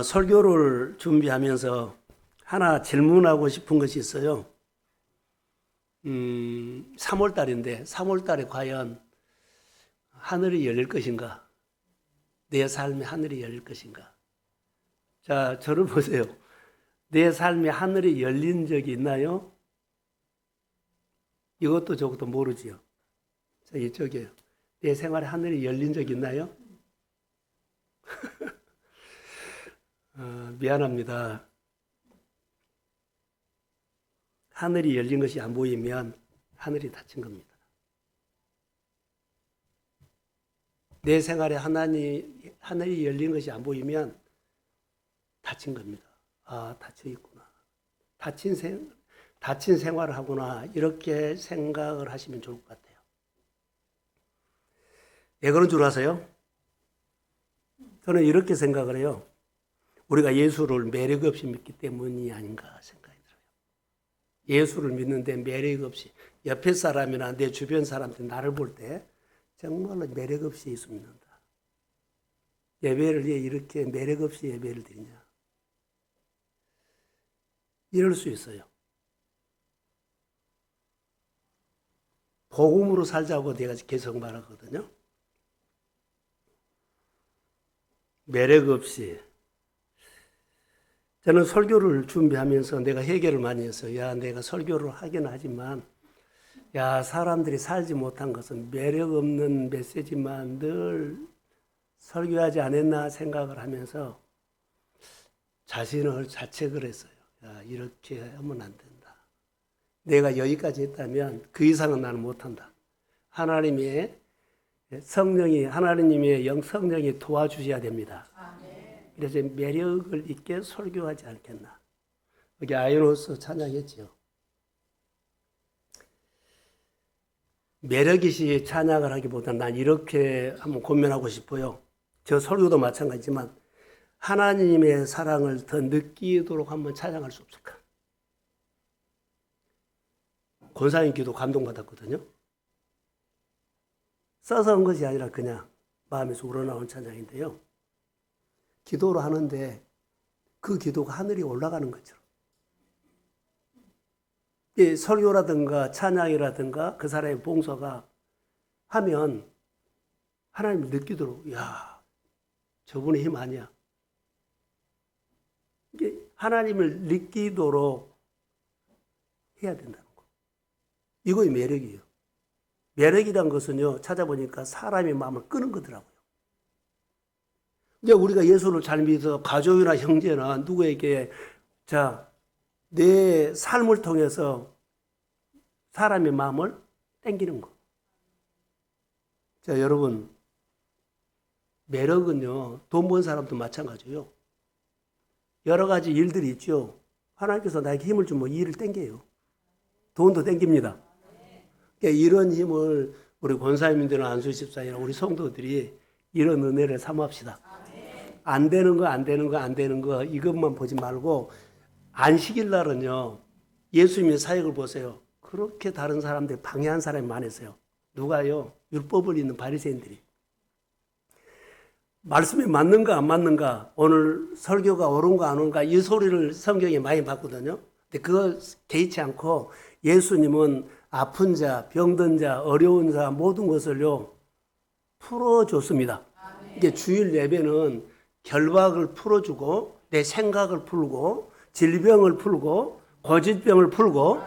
설교를 준비하면서 하나 질문하고 싶은 것이 있어요. 3월 달인데 3월 달에 과연 하늘이 열릴 것인가? 내 삶에 하늘이 열릴 것인가? 자, 저를 보세요. 내 삶에 하늘이 열린 적이 있나요? 이것도 저것도 모르지요. 자, 이쪽이에요. 내 생활에 하늘이 열린 적이 있나요? 미안합니다. 하늘이 열린 것이 안 보이면 하늘이 닫힌 겁니다. 내 생활에 하늘이 열린 것이 안 보이면 닫힌 겁니다. 아, 닫혀 있구나. 닫힌 생활을 하구나. 이렇게 생각을 하시면 좋을 것 같아요. 왜 그런 줄 아세요? 저는 이렇게 생각을 해요. 우리가 예수를 매력 없이 믿기 때문이 아닌가 생각이 들어요. 예수를 믿는데 매력 없이, 옆에 사람이나 내 주변 사람들 나를 볼 때 정말로 매력 없이 예수 믿는다. 예배를 왜 이렇게 매력 없이 예배를 드리냐. 이럴 수 있어요. 복음으로 살자고 내가 계속 말하거든요. 매력 없이. 저는 설교를 준비하면서 내가 해결을 많이 했어요. 야, 내가 설교를 하긴 하지만, 야, 사람들이 살지 못한 것은 매력 없는 메시지만 늘 설교하지 않았나 생각을 하면서 자신을 자책을 했어요. 야, 이렇게 하면 안 된다. 내가 여기까지 했다면 그 이상은 나는 못한다. 하나님의 성령이 도와주셔야 됩니다. 그래서 매력을 있게 설교하지 않겠나. 여기 아이노스 찬양했죠. 매력이시 찬양을 하기보다는 난 이렇게 한번 고민하고 싶어요. 저 설교도 마찬가지지만 하나님의 사랑을 더 느끼도록 한번 찬양할 수 없을까? 권사님 기도 감동받았거든요. 써서 한 것이 아니라 그냥 마음에서 우러나온 찬양인데요. 기도를 하는데 그 기도가 하늘이 올라가는 것처럼. 이 설교라든가 찬양이라든가 그 사람의 봉사가 하면 하나님을 느끼도록, 야, 저분의 힘 아니야. 이게 하나님을 느끼도록 해야 된다는 거. 이거의 매력이에요. 매력이란 것은요, 찾아보니까 사람의 마음을 끄는 거더라고요. 이제 우리가 예수를 잘 믿어 가족이나 형제나 누구에게 내 삶을 통해서 사람의 마음을 땡기는 거. 자, 여러분, 매력은요, 돈 번 사람도 마찬가지예요. 여러 가지 일들이 있죠. 하나님께서 나에게 힘을 주면 이 일을 땡겨요. 돈도 땡깁니다. 그러니까 이런 힘을 우리 권사님들이나 안수 집사님이나 우리 성도들이 이런 은혜를 삼합시다. 안 되는 거 이것만 보지 말고 안식일 날은요, 예수님의 사역을 보세요. 그렇게 다른 사람들 방해한 사람이 많았어요. 누가요? 율법을 읽는 바리새인들이. 말씀이 맞는가 안 맞는가, 오늘 설교가 옳은가 안 옳은가, 이 소리를 성경에 많이 봤거든요. 근데 그거 개의치 않고 예수님은 아픈 자, 병든 자, 어려운 자 모든 것을요 풀어줬습니다. 이게 주일 예배는 결박을 풀어주고 내 생각을 풀고 질병을 풀고 고질병을 풀고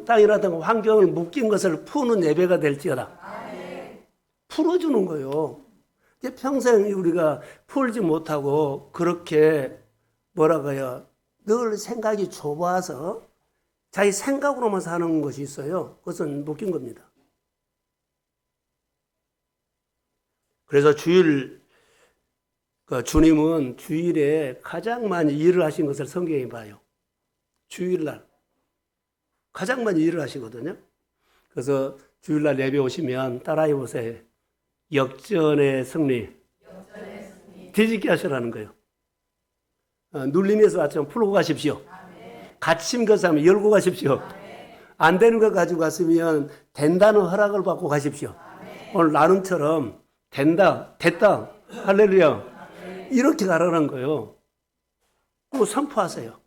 땅이라든가 환경을 묶인 것을 푸는 예배가 될지어다. 풀어주는 거예요. 평생 우리가 풀지 못하고 그렇게 늘 생각이 좁아서 자기 생각으로만 사는 것이 있어요. 그것은 묶인 겁니다. 그래서 주님은 주일에 가장 많이 일을 하신 것을 성경에 봐요. 주일날 가장 많이 일을 하시거든요. 그래서 주일날 예배 오시면 따라해 보세요. 역전의 승리. 뒤집게 하시라는 거예요. 눌림에서 왔지만 풀고 가십시오. 갇힌 것을 하면 열고 가십시오. 안 되는 거 가지고 갔으면 된다는 허락을 받고 가십시오. 오늘 나눔처럼 됐다. 할렐루야. 이렇게 가라는 거예요. 그거 선포하세요.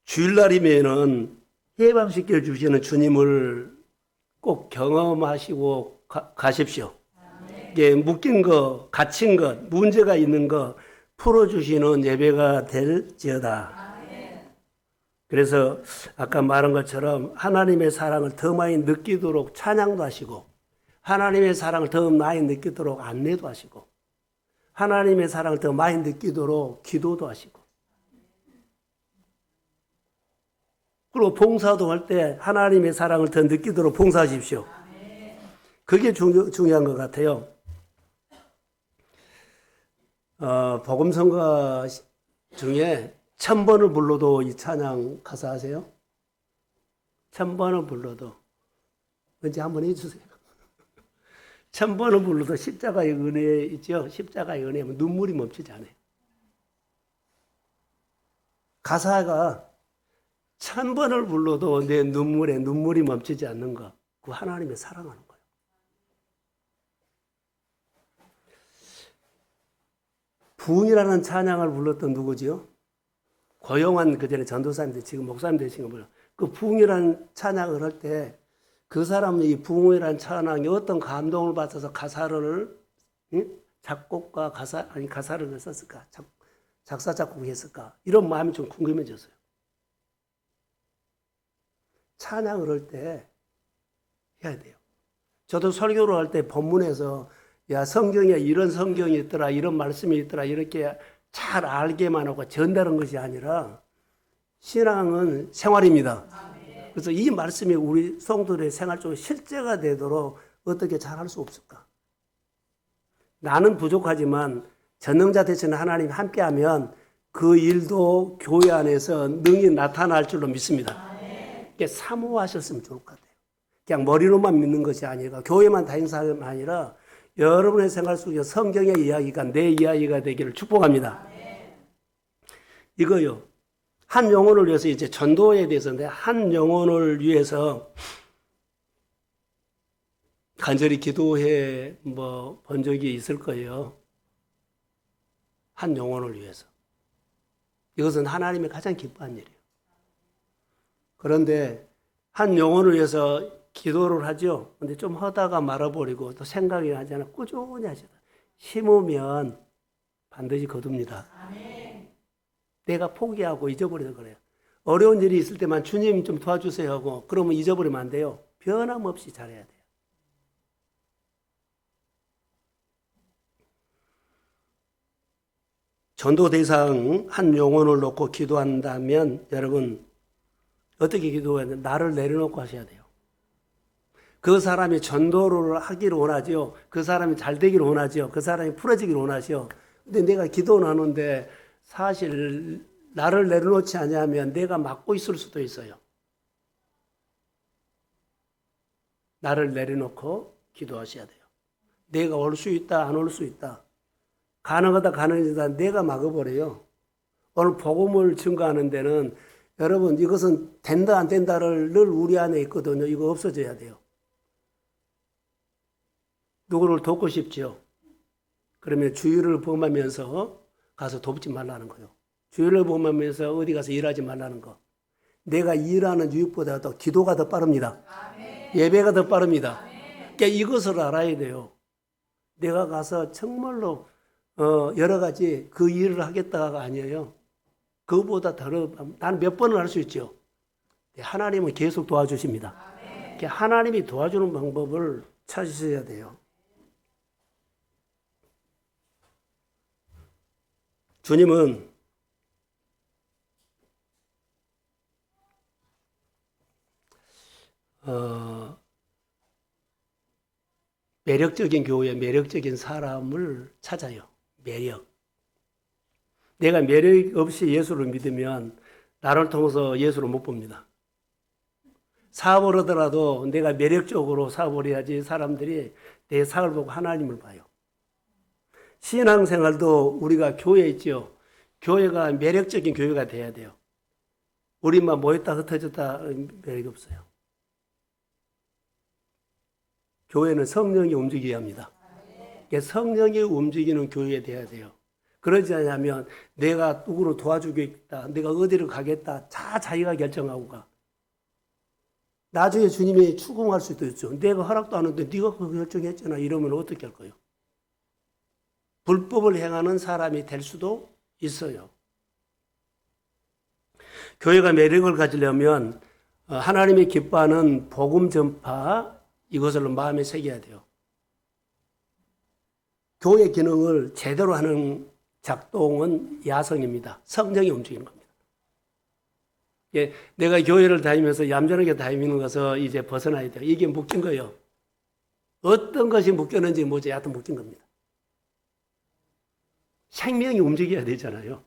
주일날이면은 해방시켜 주시는 주님을 꼭 경험하시고 가십시오. 이게 묶인 것, 갇힌 것, 문제가 있는 것 풀어주시는 예배가 될지어다. 그래서 아까 말한 것처럼 하나님의 사랑을 더 많이 느끼도록 찬양도 하시고, 하나님의 사랑을 더 많이 느끼도록 안내도 하시고, 하나님의 사랑을 더 많이 느끼도록 기도도 하시고, 그리고 봉사도 할 때 하나님의 사랑을 더 느끼도록 봉사하십시오. 그게 중요한 것 같아요. 복음성가 중에 1000번을 불러도 이 찬양 가사 아세요? 1000번을 불러도. 언제 한번 해주세요. 1000번을 불러도 십자가의 은혜 있죠? 십자가의 은혜면 눈물이 멈추지 않아요. 가사가 1000번을 불러도 내 눈물에 눈물이 멈추지 않는 것. 그 하나님의 사랑하는 거예요. 부흥이라는 찬양을 불렀던 누구지요? 고용한 그전에 전도사님들, 지금 목사님 되신 거 몰라요. 그 부흥이라는 찬양을 할 때 그 사람은 이 부흥이라는 찬양이 어떤 감동을 받아서 가사를, 작곡과 가사를 썼을까? 작사, 작곡했을까? 이런 마음이 좀 궁금해졌어요. 찬양을 할 때 해야 돼요. 저도 설교를 할 때 본문에서 야, 성경에 이런 성경이 있더라, 이런 말씀이 있더라, 이렇게 잘 알게만 하고 전달한 것이 아니라 신앙은 생활입니다. 그래서 이 말씀이 우리 성도들의 생활 속에 실제가 되도록 어떻게 잘할 수 없을까? 나는 부족하지만 전능자 되시는 하나님이 함께하면 그 일도 교회 안에서 능히 나타날 줄로 믿습니다. 사모하셨으면 좋을 것 같아요. 그냥 머리로만 믿는 것이 아니라 교회만 다니는 사람이 아니라 여러분의 생활 속에 성경의 이야기가 내 이야기가 되기를 축복합니다. 이거요. 한 영혼을 위해서 이제 전도에 대해서인데 한 영혼을 위해서 간절히 기도해 본 적이 있을 거예요. 한 영혼을 위해서. 이것은 하나님이 가장 기뻐하는 일이에요. 그런데 한 영혼을 위해서 기도를 하죠. 근데 좀 하다가 말아버리고 또 생각이 나지 않아 꾸준히 하시다. 심으면 반드시 거둡니다. 내가 포기하고 잊어버려서 그래요. 어려운 일이 있을 때만 주님 좀 도와주세요 하고 그러면 잊어버리면 안 돼요. 변함없이 잘해야 돼요. 전도 대상 한 영혼을 놓고 기도한다면 여러분 어떻게 기도해야 돼요? 나를 내려놓고 하셔야 돼요. 그 사람이 전도를 하기를 원하죠. 그 사람이 잘 되기를 원하죠. 그 사람이 풀어지기를 원하죠. 근데 내가 기도는 하는데 사실 나를 내려놓지 않으면 내가 막고 있을 수도 있어요. 나를 내려놓고 기도하셔야 돼요. 내가 올 수 있다, 안 올 수 있다. 가능하다, 가능하다 내가 막아버려요. 오늘 복음을 증거하는 데는 여러분 이것은 된다, 안 된다를 늘 우리 안에 있거든요. 이거 없어져야 돼요. 누구를 돕고 싶지요? 그러면 주의를 범하면서 가서 돕지 말라는 거예요. 주의를 범하면서 어디 가서 일하지 말라는 거. 내가 일하는 유익보다 더 기도가 더 빠릅니다. 예배가 더 빠릅니다. 그러니까 이것을 알아야 돼요. 내가 가서 정말로 여러 가지 그 일을 하겠다가 아니에요. 그거보다 더 나는 몇 번을 할 수 있죠. 하나님은 계속 도와주십니다. 그러니까 하나님이 도와주는 방법을 찾으셔야 돼요. 주님은 매력적인 교회, 매력적인 사람을 찾아요. 매력. 내가 매력 없이 예수를 믿으면 나를 통해서 예수를 못 봅니다. 사업을 하더라도 내가 매력적으로 사업을 해야지 사람들이 내 사업을 보고 하나님을 봐요. 신앙생활도 우리가 교회에 있죠. 교회가 매력적인 교회가 돼야 돼요. 우리만 모였다 흩어졌다 매력이 없어요. 교회는 성령이 움직여야 합니다. 성령이 움직이는 교회에 돼야 돼요. 그러지 않으면 내가 누구를 도와주겠다, 내가 어디를 가겠다, 다 자기가 결정하고 가. 나중에 주님이 추궁할 수도 있죠. 내가 허락도 안 했는데 네가 그 결정했잖아. 이러면 어떻게 할 거예요? 불법을 행하는 사람이 될 수도 있어요. 교회가 매력을 가지려면 하나님이 기뻐하는 복음 전파, 이것을 마음에 새겨야 돼요. 교회 기능을 제대로 하는 작동은 야성입니다. 성령이 움직이는 겁니다. 예, 내가 교회를 다니면서 얌전하게 다니는 것에서 이제 벗어나야 돼요. 이게 묶인 거예요. 어떤 것이 묶였는지 뭐지, 하여튼 묶인 겁니다. 생명이 움직여야 되잖아요.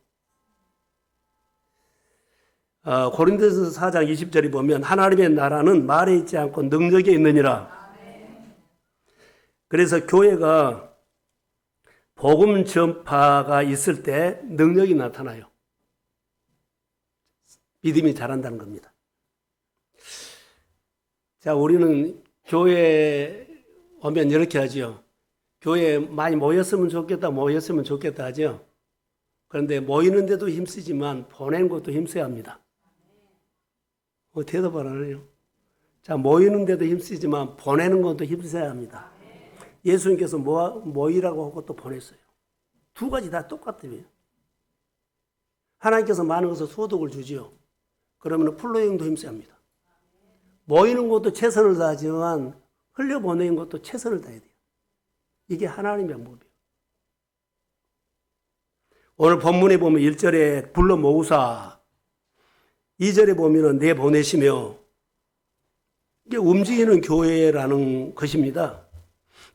고린도서 4장 20절에 보면 하나님의 나라는 말에 있지 않고 능력에 있느니라. 그래서 교회가 복음 전파가 있을 때 능력이 나타나요. 믿음이 자란다는 겁니다. 자, 우리는 교회 오면 이렇게 하죠. 교회에 많이 모였으면 좋겠다 하죠. 그런데 모이는데도 힘쓰지만 보내는 것도 힘써야 합니다. 대답을 안 해요. 자, 모이는데도 힘쓰지만 보내는 것도 힘써야 합니다. 예수님께서 모이라고 하고 또 보냈어요. 두 가지 다 똑같아요. 하나님께서 많은 것을 소득을 주지요. 그러면 풀로잉도 힘써야 합니다. 모이는 것도 최선을 다하지만 흘려보내는 것도 최선을 다해야 돼요. 이게 하나님의 방법이에요. 오늘 본문에 보면 1절에 불러 모으사, 2절에 보면 내보내시며, 이게 움직이는 교회라는 것입니다.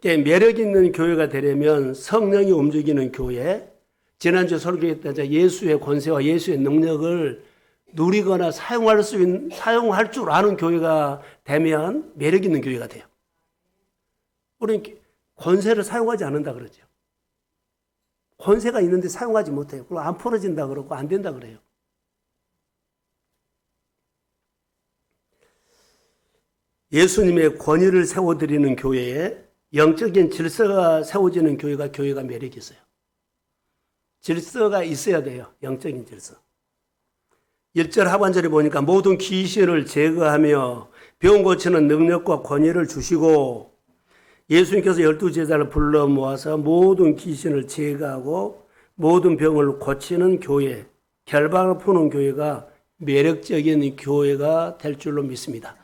매력 있는 교회가 되려면 성령이 움직이는 교회, 지난주 설교했던 예수의 권세와 예수의 능력을 누리거나 사용할 줄 아는 교회가 되면 매력 있는 교회가 돼요. 우리는 권세를 사용하지 않는다 그러죠. 권세가 있는데 사용하지 못해요. 그리고 안 풀어진다 그러고 안 된다 그래요. 예수님의 권위를 세워드리는 교회에 영적인 질서가 세워지는 교회가 매력이 있어요. 질서가 있어야 돼요. 영적인 질서. 1절 하반절에 보니까 모든 귀신을 제거하며 병 고치는 능력과 권위를 주시고, 예수님께서 12제자를 불러 모아서 모든 귀신을 제거하고 모든 병을 고치는 교회, 결박을 푸는 교회가 매력적인 교회가 될 줄로 믿습니다.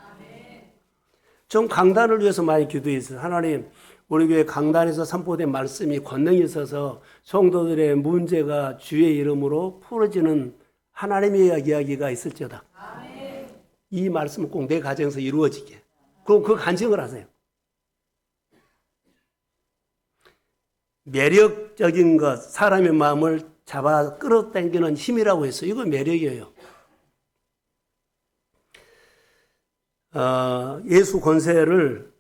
좀 강단을 위해서 많이 기도했어요. 하나님, 우리 교회 강단에서 선포된 말씀이 권능이 있어서 성도들의 문제가 주의 이름으로 풀어지는 하나님의 이야기가 있을지어다. 이 말씀은 꼭 내 가정에서 이루어지게. 그럼 그 간증을 하세요. 매력적인 것, 사람의 마음을 잡아 끌어당기는 힘이라고 했어요. 이거 매력이에요. 예수 권세를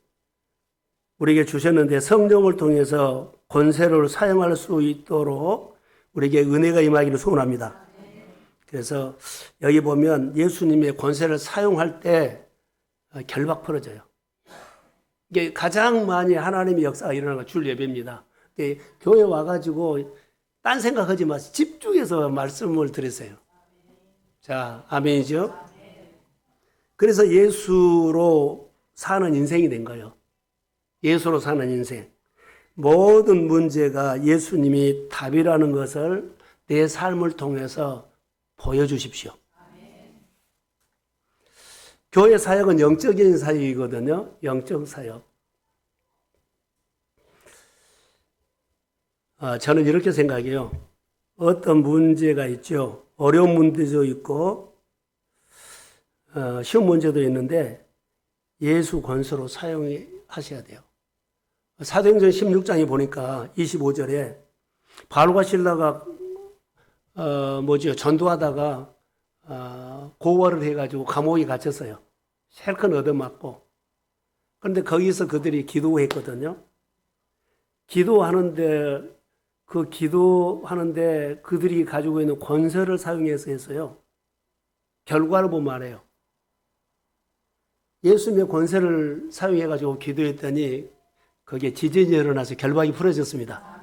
우리에게 주셨는데 성령을 통해서 권세를 사용할 수 있도록 우리에게 은혜가 임하기를 소원합니다. 그래서 여기 보면 예수님의 권세를 사용할 때 결박 풀어져요. 이게 가장 많이 하나님의 역사가 일어나는 건 줄 예배입니다. 교회 와가지고 딴 생각하지 마시고 집중해서 말씀을 들으세요. 자, 아멘이죠? 그래서 예수로 사는 인생이 된 거예요. 예수로 사는 인생. 모든 문제가 예수님이 답이라는 것을 내 삶을 통해서 보여주십시오. 교회 사역은 영적인 사역이거든요. 영적 사역. 저는 이렇게 생각해요. 어떤 문제가 있죠. 어려운 문제도 있고 쉬운 문제도 있는데 예수 권세로 사용하셔야 돼요. 사도행전 16장에 보니까 25절에 바울과 실라가 전도하다가 고발을 해가지고 감옥에 갇혔어요. 실컷 얻어맞고. 그런데 거기서 그들이 기도했거든요. 기도하는데 그들이 가지고 있는 권세를 사용해서 했어요. 결과를 보면 알아요. 예수님의 권세를 사용해가지고 기도했더니 거기에 지진이 일어나서 결박이 풀어졌습니다.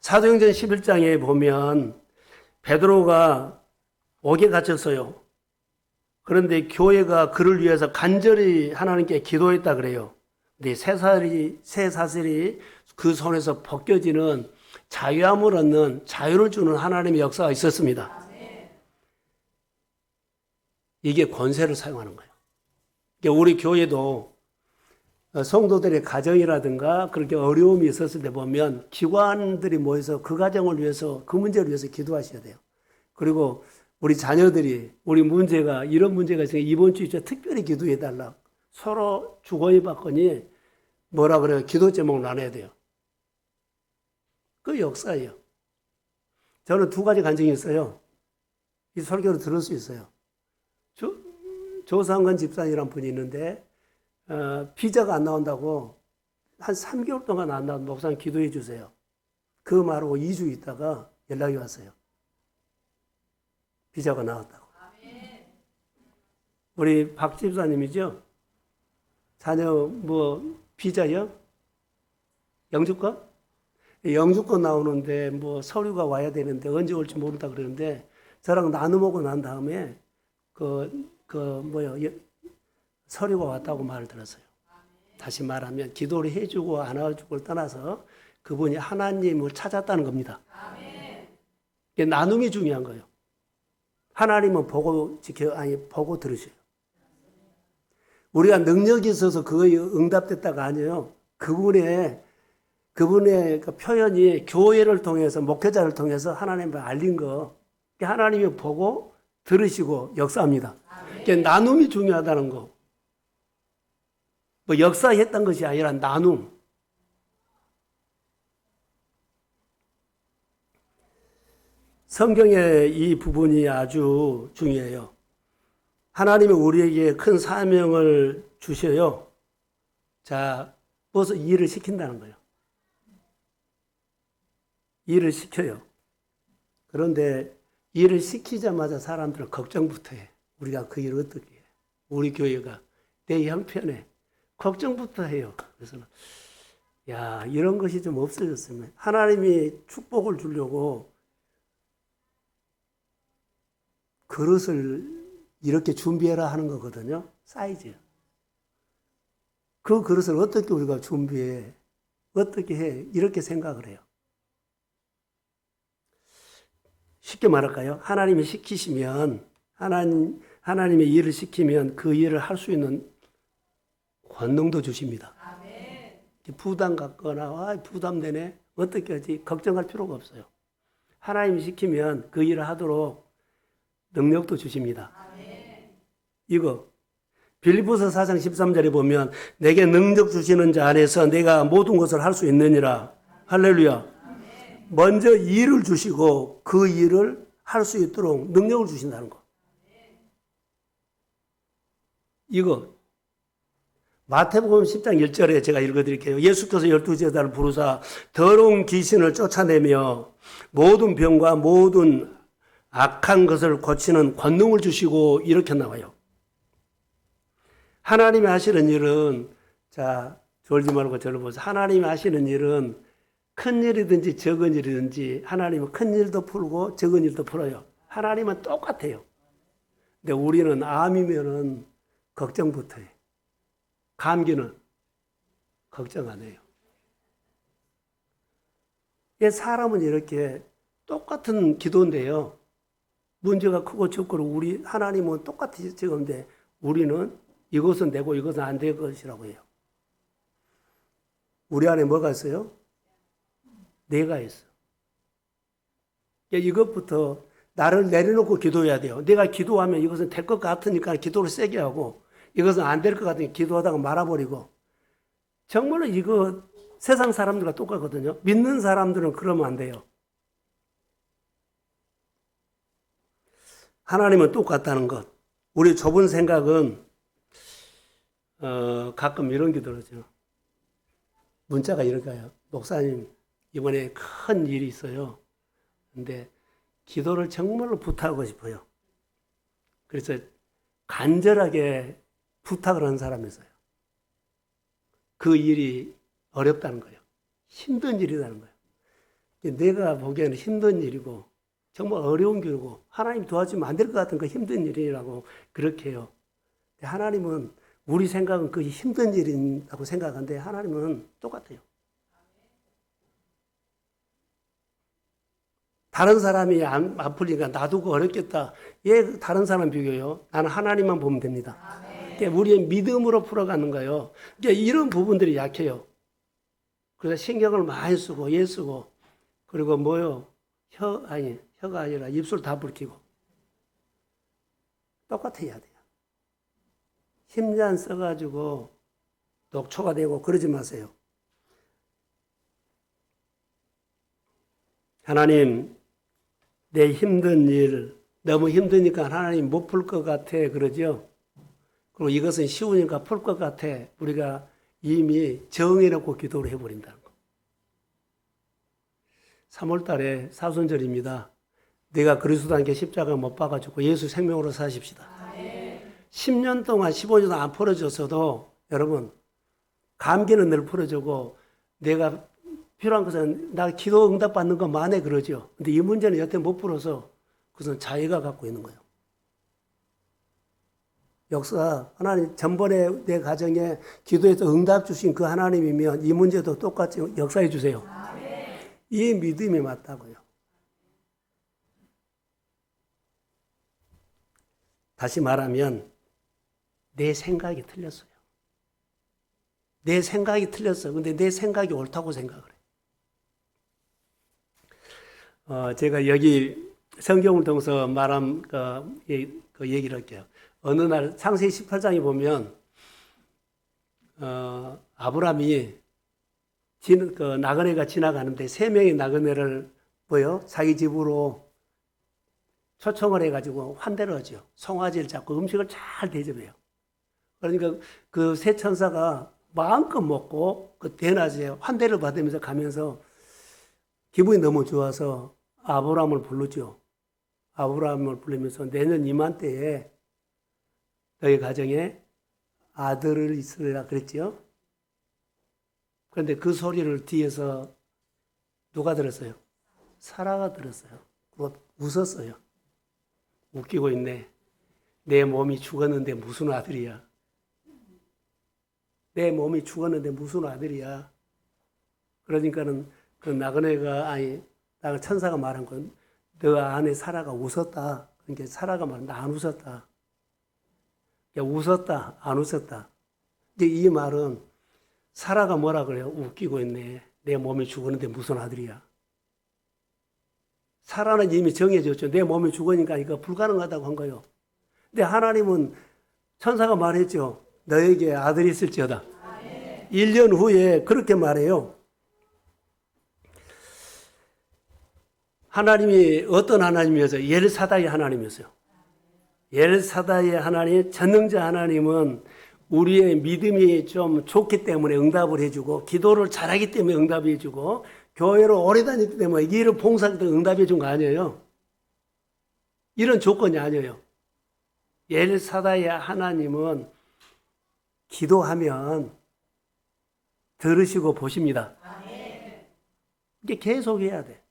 사도행전 11장에 보면 베드로가 옥에 갇혔어요. 그런데 교회가 그를 위해서 간절히 하나님께 기도했다 그래요. 근데 쇠사슬이 그 손에서 벗겨지는 자유함을 얻는 자유를 주는 하나님의 역사가 있었습니다. 이게 권세를 사용하는 거예요. 그러니까 우리 교회도 성도들의 가정이라든가 그렇게 어려움이 있었을 때 보면 기관들이 모여서 그 가정을 위해서 그 문제를 위해서 기도하셔야 돼요. 그리고 우리 자녀들이 우리 문제가 이런 문제가 있으니까 이번 주에 특별히 기도해 달라. 서로 주거니 받거니 뭐라 그래요? 기도 제목을 나눠야 돼요. 그 역사예요. 저는 두 가지 간증이 있어요. 이 설교를 들을 수 있어요. 조상근 집사님이라는 분이 있는데 비자가 안 나온다고 한 3개월 동안 안 나온 목사님 기도해 주세요. 그 말하고 2주 있다가 연락이 왔어요. 비자가 나왔다고. 우리 박 집사님이죠? 자녀 비자요? 영주권? 영주권 나오는데 서류가 와야 되는데 언제 올지 모른다 그러는데 저랑 나눠먹고 난 다음에 서류가 왔다고 말을 들었어요. 다시 말하면 기도를 해주고 안 해주고를 떠나서 그분이 하나님을 찾았다는 겁니다. 이게 나눔이 중요한 거예요. 하나님은 보고 보고 들으셔요. 우리가 능력이 있어서 그거에 응답됐다가 아니에요. 그분의 그 표현이 교회를 통해서 목회자를 통해서 하나님을 알린 거. 하나님이 보고 들으시고 역사합니다. 그러니까 나눔이 중요하다는 거. 역사했던 것이 아니라 나눔. 성경의 이 부분이 아주 중요해요. 하나님이 우리에게 큰 사명을 주셔요. 자, 벌써 일을 시킨다는 거예요. 일을 시켜요. 그런데 일을 시키자마자 사람들은 걱정부터 해. 우리가 그 일을 어떻게 해? 우리 교회가 내 형편에 걱정부터 해요. 그래서 이런 것이 좀 없어졌으면 하나님이 축복을 주려고 그릇을 이렇게 준비해라 하는 거거든요. 사이즈. 그 그릇을 어떻게 우리가 준비해? 어떻게 해? 이렇게 생각을 해요. 쉽게 말할까요? 하나님이 시키시면 하나님의 일을 시키면 그 일을 할 수 있는 권능도 주십니다. 부담 갖거나 부담되네 어떻게 하지? 걱정할 필요가 없어요. 하나님이 시키면 그 일을 하도록 능력도 주십니다. 이거 빌립보서 4장 13절에 보면 내게 능력 주시는 자 안에서 내가 모든 것을 할 수 있느니라. 할렐루야. 먼저 일을 주시고 그 일을 할 수 있도록 능력을 주신다는 거. 이거 마태복음 10장 1절에 제가 읽어드릴게요. 예수께서 12제자를 부르사 더러운 귀신을 쫓아내며 모든 병과 모든 악한 것을 고치는 권능을 주시고 이렇게 나와요. 하나님이 하시는 일은 졸지 말고 저를 보세요. 하나님이 하시는 일은 큰 일이든지 적은 일이든지 하나님은 큰 일도 풀고 적은 일도 풀어요. 하나님은 똑같아요. 근데 우리는 암이면은 걱정부터 해. 감기는 걱정 안 해요. 사람은 이렇게 똑같은 기도인데요. 문제가 크고 적고 우리 하나님은 똑같이 적은데 우리는 이것은 되고 이것은 안 될 것이라고 해요. 우리 안에 뭐가 있어요? 내가 있어. 이것부터 나를 내려놓고 기도해야 돼요. 내가 기도하면 이것은 될 것 같으니까 기도를 세게 하고 이것은 안 될 것 같으니까 기도하다가 말아버리고 정말로 이거 세상 사람들과 똑같거든요. 믿는 사람들은 그러면 안 돼요. 하나님은 똑같다는 것. 우리 좁은 생각은 가끔 이런 게 들어죠. 문자가 이럴까요? 목사님 이번에 큰 일이 있어요. 근데 기도를 정말로 부탁하고 싶어요. 그래서 간절하게 부탁을 하는 사람이 있어요. 그 일이 어렵다는 거예요. 힘든 일이라는 거예요. 내가 보기에는 힘든 일이고 정말 어려운 길이고 하나님 도와주면 안 될 것 같은 그 힘든 일이라고 그렇게 해요. 하나님은 우리 생각은 그 힘든 일이라고 생각하는데 하나님은 똑같아요. 다른 사람이 아프니까 놔두고 어렵겠다. 예, 다른 사람 비교요. 나는 하나님만 보면 됩니다. 그러니까 우리의 믿음으로 풀어가는 거예요. 그러니까 이런 부분들이 약해요. 그래서 신경을 많이 쓰고 예 쓰고 그리고 뭐요? 혀가 아니라 입술 다 붉히고 똑같아야 돼요. 힘잔 써가지고 녹초가 되고 그러지 마세요. 하나님, 내 힘든 일, 너무 힘드니까 하나님 못 풀 것 같아 그러죠. 그리고 이것은 쉬우니까 풀 것 같아. 우리가 이미 정해놓고 기도를 해버린다는 거. 3월 달에 사순절입니다. 내가 그리스도 함께 십자가 못 박아주고 예수 생명으로 사십시다. 10년 동안 15년 동안 안 풀어줬어도 여러분 감기는 늘 풀어주고 내가 필요한 것은 나 기도 응답 받는 거 만에 그러죠. 근데 이 문제는 여태 못 풀어서 그것은 자기가 갖고 있는 거예요. 역사 하나님 전번에 내 가정에 기도해서 응답 주신 그 하나님이면 이 문제도 똑같이 역사해 주세요. 이 믿음이 맞다고요. 다시 말하면 내 생각이 틀렸어요. 내 생각이 틀렸어요. 근데 내 생각이 옳다고 생각을 해요. 제가 여기 성경을 통해서 말한 그 얘기를 할게요. 어느 날 창세기 18장에 보면 아브라함이 그 나그네가 지나가는데 3명의 나그네를 자기 집으로 초청을 해가지고 환대를 하죠. 송아지를 잡고 음식을 잘 대접해요. 그러니까 그 세 천사가 마음껏 먹고 그 대낮에 환대를 받으면서 가면서 기분이 너무 좋아서 아브라함을 부르죠. 아브라함을 부르면서 내년 이맘때에 너희 가정에 아들을 있으리라 그랬죠. 그런데 그 소리를 뒤에서 누가 들었어요? 사라가 들었어요. 그리고 웃었어요. 웃기고 있네. 내 몸이 죽었는데 무슨 아들이야. 내 몸이 죽었는데 무슨 아들이야. 그러니까는 그 나그네가 천사가 말한 건 너 아내 사라가 웃었다. 그러니까 사라가 말한다. 안 웃었다. 웃었다. 안 웃었다. 이제 이 말은 사라가 뭐라 그래요? 웃기고 있네. 내 몸이 죽었는데 무슨 아들이야. 사라는 이미 정해졌죠. 내 몸이 죽으니까 이거 불가능하다고 한 거예요. 근데 하나님은 천사가 말했죠. 너에게 아들이 있을지어다. 1년 후에 그렇게 말해요. 하나님이 어떤 하나님이었어요? 엘사다의 하나님이었어요. 엘사다의 하나님, 전능자 하나님은 우리의 믿음이 좀 좋기 때문에 응답을 해주고 기도를 잘하기 때문에 응답을 해주고 교회로 오래 다녔기 때문에 이 일을 봉사할 때 응답해 준 거 아니에요. 이런 조건이 아니에요. 엘사다의 하나님은 기도하면 들으시고 보십니다. 이게 계속 해야 돼.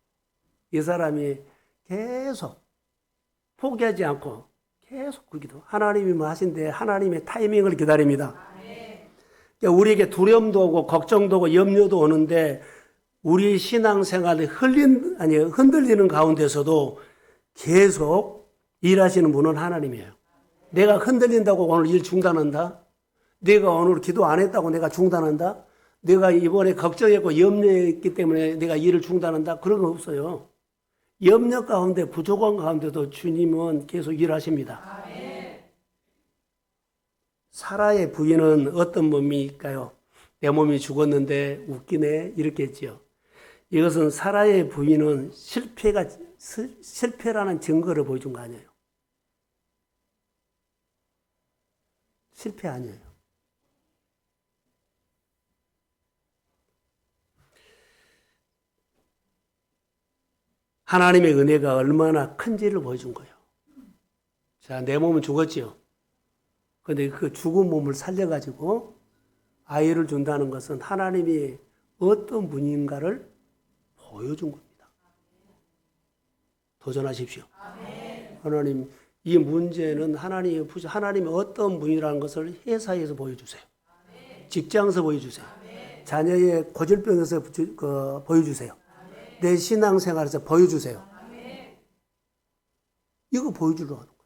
이 사람이 계속 포기하지 않고 계속 그 기도. 하나님이 뭐 하신데 하나님의 타이밍을 기다립니다. 그러니까 우리에게 두려움도 오고 걱정도 오고 염려도 오는데 우리 신앙생활이 흔들리는 가운데서도 계속 일하시는 분은 하나님이에요. 내가 흔들린다고 오늘 일 중단한다? 내가 오늘 기도 안 했다고 내가 중단한다? 내가 이번에 걱정했고 염려했기 때문에 내가 일을 중단한다? 그런 거 없어요. 염려 가운데 부족한 가운데도 주님은 계속 일하십니다. 사라의 부인은 어떤 몸일까요? 내 몸이 죽었는데 웃기네 이렇게 했죠. 이것은 사라의 부인은 실패라는 증거를 보여준 거 아니에요. 실패 아니에요. 하나님의 은혜가 얼마나 큰지를 보여준 거예요. 자, 내 몸은 죽었지요. 그런데 그 죽은 몸을 살려가지고 아이를 준다는 것은 하나님이 어떤 분인가를 보여준 겁니다. 도전하십시오. 하나님, 이 문제는 하나님이 어떤 분이라는 것을 회사에서 보여주세요. 직장에서 보여주세요. 자녀의 고질병에서 보여주세요. 내 신앙생활에서 보여주세요. 이거 보여주려고 하는 거예요.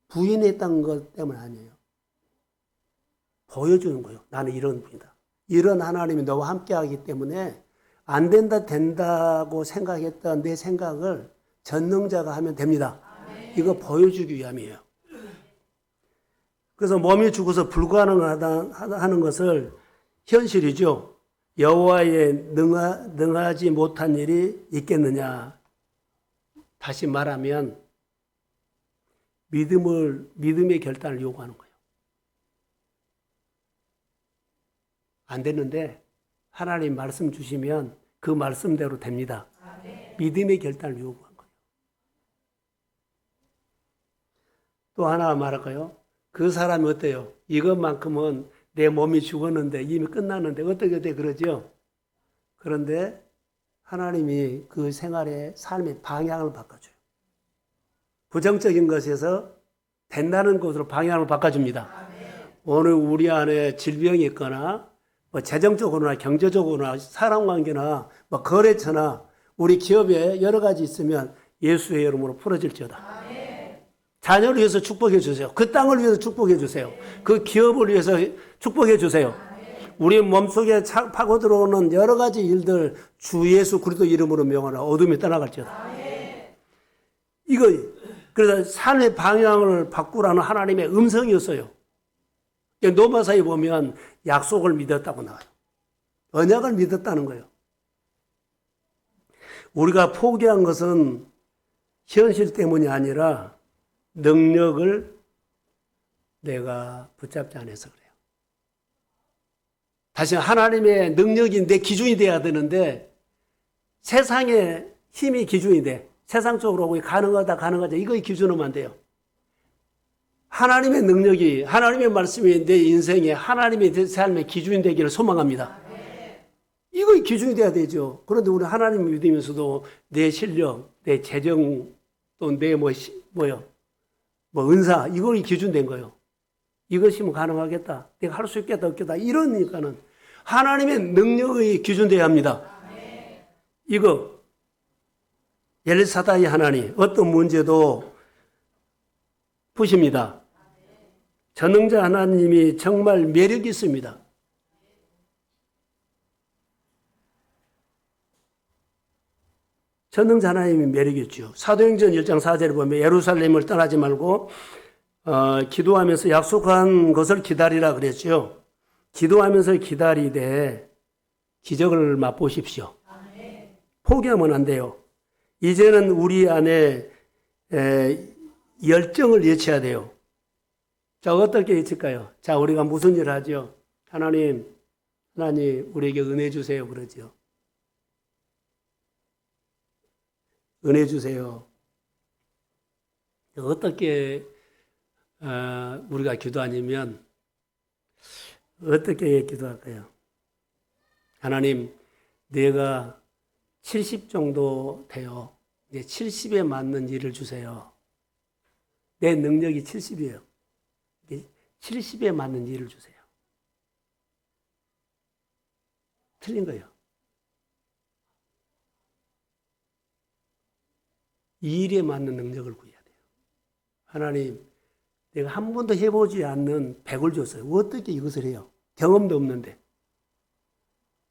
부인했다는 것 때문 아니에요. 보여주는 거예요. 나는 이런 분이다. 이런 하나님이 너와 함께하기 때문에 안 된다고 생각했던 내 생각을 전능자가 하면 됩니다. 이거 보여주기 위함이에요. 그래서 몸이 죽어서 불가능하다는 것을 현실이죠. 여호와의 능하지 못한 일이 있겠느냐. 다시 말하면 믿음의 결단을 요구하는 거예요. 안 됐는데 하나님 말씀 주시면 그 말씀대로 됩니다. 믿음의 결단을 요구한 거예요. 또 하나 말할까요? 그 사람이 어때요? 이것만큼은 내 몸이 죽었는데 이미 끝났는데 어떻게 그러죠? 그런데 하나님이 그 생활의 삶의 방향을 바꿔줘요. 부정적인 것에서 된다는 것으로 방향을 바꿔줍니다. 오늘 우리 안에 질병이 있거나 재정적으로나 경제적으로나 사람관계나 거래처나 우리 기업에 여러 가지 있으면 예수의 이름으로 풀어질지어다. 자녀를 위해서 축복해 주세요. 그 땅을 위해서 축복해 주세요. 그 기업을 위해서 축복해 주세요. 우리 몸속에 파고 들어오는 여러 가지 일들 주 예수 그리스도 이름으로 명하라. 어둠이 떠나갈지어다. 그래서 삶의 방향을 바꾸라는 하나님의 음성이었어요. 노마사에 보면 약속을 믿었다고 나와요. 언약을 믿었다는 거예요. 우리가 포기한 것은 현실 때문이 아니라 능력을 내가 붙잡지 않아서 그래요. 다시 하나님의 능력이 내 기준이 돼야 되는데 세상의 힘이 기준이 돼. 세상적으로 가능하다 이거의 기준으면 안 돼요. 하나님의 능력이 하나님의 말씀이 내 인생에 하나님의 내 삶의 기준이 되기를 소망합니다. 이거의 기준이 돼야 되죠. 그런데 우리 하나님을 믿으면서도 내 실력, 내 재정 또 내 은사 이걸 기준된 거예요. 이것이면 가능하겠다. 내가 할 수 있겠다 없겠다. 이러니까는 하나님의 능력의 기준돼야 합니다. 이거 엘사다이 하나님 어떤 문제도 푸십니다. 전능자 하나님이 정말 매력이 있습니다. 전능자 하나님이 매력이 있죠. 사도행전 1장 4절에 보면 예루살렘을 떠나지 말고 기도하면서 약속한 것을 기다리라 그랬죠. 기도하면서 기다리되 기적을 맛보십시오. 포기하면 안 돼요. 이제는 우리 안에 열정을 예치해야 돼요. 자, 어떻게 예칠까요? 자, 우리가 무슨 일을 하죠? 하나님, 우리에게 은혜 주세요. 그러죠. 은혜 주세요. 어떻게 우리가 기도하냐면 어떻게 기도할까요? 하나님, 내가 70 정도 돼요. 이제 70에 맞는 일을 주세요. 내 능력이 70이에요. 70에 맞는 일을 주세요. 틀린 거예요. 이 일에 맞는 능력을 구해야 돼요. 하나님, 내가 한 번도 해보지 않는 100을 줬어요. 어떻게 이것을 해요? 경험도 없는데.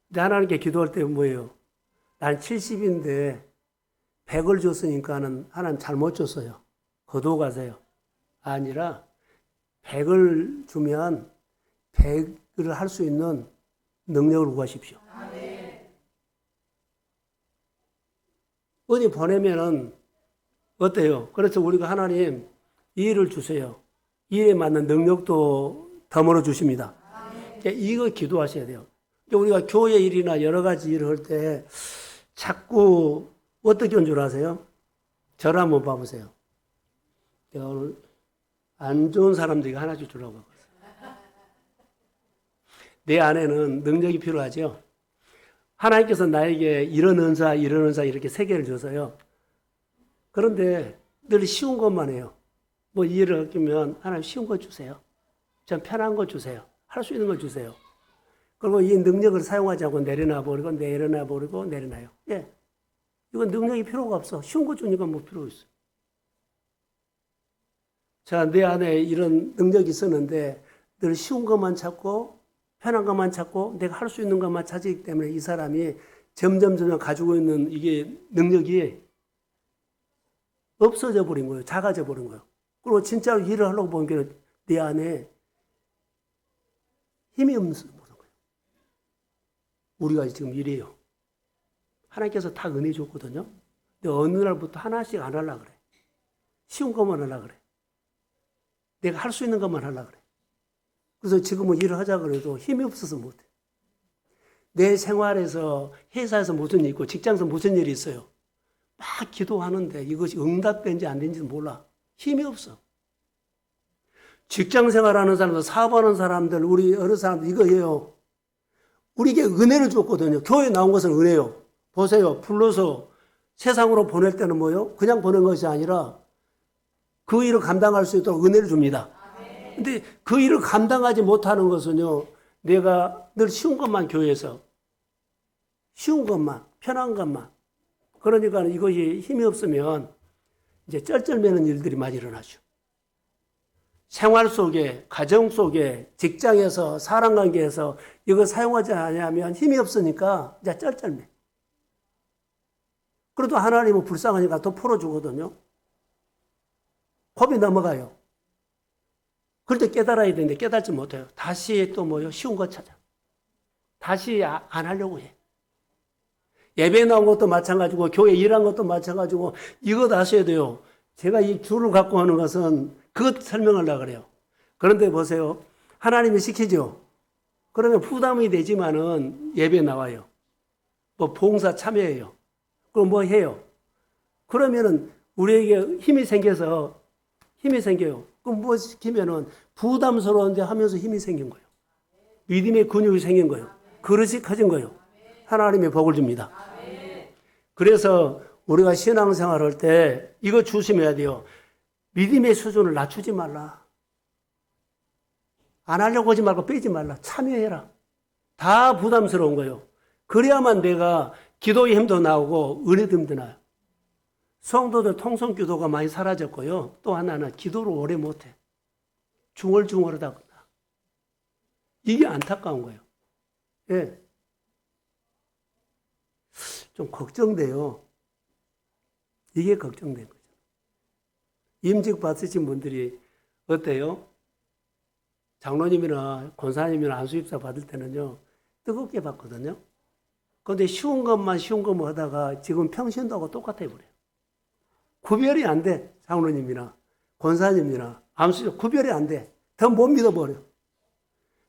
근데 하나님께 기도할 때 뭐예요? 난 70인데 100을 줬으니까는 하나님 잘못 줬어요. 거두어 가세요. 아니라 100을 주면 100을 할 수 있는 능력을 구하십시오. 어디 보내면은 어때요? 그래서 우리가 하나님 이 일을 주세요. 이 일에 맞는 능력도 더물어 주십니다. 이거 기도하셔야 돼요. 우리가 교회 일이나 여러 가지 일을 할 때 자꾸 어떻게 온 줄 아세요? 저를 한번 봐보세요. 제가 오늘 안 좋은 사람들이 하나씩 주려고 하고 있어요. 내 안에는 능력이 필요하죠. 하나님께서 나에게 이런 은사, 이런 은사 이렇게 세 개를 줘서요. 그런데 늘 쉬운 것만 해요. 뭐 이해를 얻기면 하나님 쉬운 거 주세요. 좀 편한 거 주세요. 할 수 있는 거 주세요. 그리고 이 능력을 사용하지 않고 내려놔 버리고 내려놔요. 예. 이건 능력이 필요가 없어. 쉬운 거 주니까 뭐 필요 있어. 자, 내 안에 이런 능력이 있었는데 늘 쉬운 것만 찾고 편한 것만 찾고 내가 할 수 있는 것만 찾기 때문에 이 사람이 점점 가지고 있는 이게 능력이 없어져 버린 거예요. 작아져 버린 거예요. 그리고 진짜로 일을 하려고 보니까 내 안에 힘이 없는 거예요. 우리가 지금 이래요. 하나님께서 다 은혜 줬거든요. 근데 어느 날부터 하나씩 안 하려고 그래. 쉬운 것만 하려고 그래. 내가 할 수 있는 것만 하려고 그래. 그래서 지금은 일을 하자 그래도 힘이 없어서 못해. 내 생활에서 회사에서 무슨 일 있고 직장에서 무슨 일이 있어요. 막 기도하는데 이것이 응답된지 안 된지는 몰라. 힘이 없어. 직장 생활하는 사람들, 사업하는 사람들, 우리 어느 사람들 이거예요. 우리에게 은혜를 줬거든요. 교회에 나온 것은 은혜요. 보세요. 불러서 세상으로 보낼 때는 뭐요? 그냥 보낸 것이 아니라 그 일을 감당할 수 있도록 은혜를 줍니다. 근데 그 일을 감당하지 못하는 것은요, 내가 늘 쉬운 것만 교회에서, 쉬운 것만, 편한 것만. 그러니까 이것이 힘이 없으면 이제 쩔쩔매는 일들이 많이 일어나죠. 생활 속에, 가정 속에, 직장에서, 사람 관계에서 이거 사용하지 않으면 힘이 없으니까 이제 쩔쩔매. 그래도 하나님은 불쌍하니까 더 풀어주거든요. 겁이 넘어가요. 그럴 때 깨달아야 되는데 깨닫지 못해요. 다시 또 뭐요? 쉬운 거 찾아. 다시 안 하려고 해. 예배 나온 것도 마찬가지고 교회 일한 것도 마찬가지고 이것 아셔야 돼요. 제가 이 줄을 갖고 하는 것은 그것 설명하려고 그래요. 그런데 보세요. 하나님이 시키죠. 그러면 부담이 되지만은 예배 나와요. 뭐 봉사 참여해요. 그럼 뭐 해요? 그러면은 우리에게 힘이 생겨요. 그럼 뭐 시키면은 부담스러운데 하면서 힘이 생긴 거예요. 믿음의 근육이 생긴 거예요. 그릇이 커진 거예요. 하나님의 복을 줍니다. 그래서 우리가 신앙생활 할 때 이거 조심해야 돼요. 믿음의 수준을 낮추지 말라. 안 하려고 하지 말고 빼지 말라. 참여해라. 다 부담스러운 거예요. 그래야만 내가 기도의 힘도 나오고 은혜도 힘도 나요. 성도들 통성기도가 많이 사라졌고요. 또 하나는 기도를 오래 못해. 중얼중얼하다. 이게 안타까운 거예요. 예. 좀 걱정돼요. 이게 걱정된 거죠. 임직 받으신 분들이 어때요? 장로님이나 권사님이나 안수입사 받을 때는요, 뜨겁게 받거든요. 그런데 쉬운 것만 하다가 지금 평신도 하고 똑같아 버려요. 구별이 안 돼. 장로님이나 권사님이나 안수입사 구별이 안 돼. 더 못 믿어버려.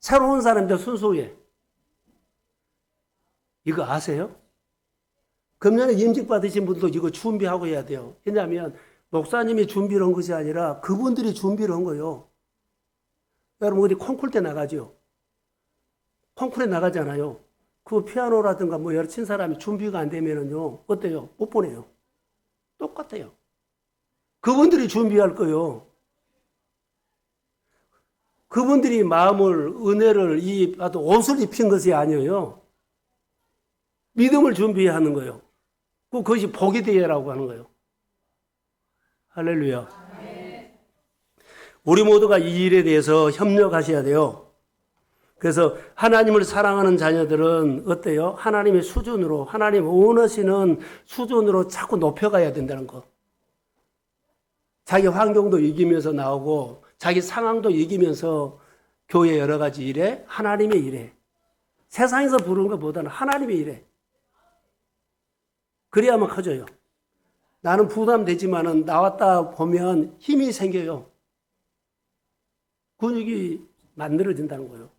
새로운 사람들 순수해. 이거 아세요? 금년에 임직 받으신 분도 이거 준비하고 해야 돼요. 왜냐하면 목사님이 준비를 한 것이 아니라 그분들이 준비를 한 거예요. 여러분 어디 콩쿨 때 나가죠? 콩쿨에 나가잖아요. 그 피아노라든가 뭐 여러 친 사람이 준비가 안 되면은요, 어때요? 못 보내요. 똑같아요. 그분들이 준비할 거예요. 그분들이 마음을, 은혜를, 옷을 입힌 것이 아니에요. 믿음을 준비하는 거예요. 그것이 복이 되라고 하는 거예요. 할렐루야. 우리 모두가 이 일에 대해서 협력하셔야 돼요. 그래서 하나님을 사랑하는 자녀들은 어때요? 하나님의 수준으로, 하나님 원하시는 수준으로 자꾸 높여가야 된다는 거. 자기 환경도 이기면서 나오고 자기 상황도 이기면서 교회 여러 가지 일에 하나님의 일에 세상에서 부르는 것보다는 하나님의 일에 그래야만 커져요. 나는 부담되지만은 나왔다 보면 힘이 생겨요. 근육이 만들어진다는 거예요.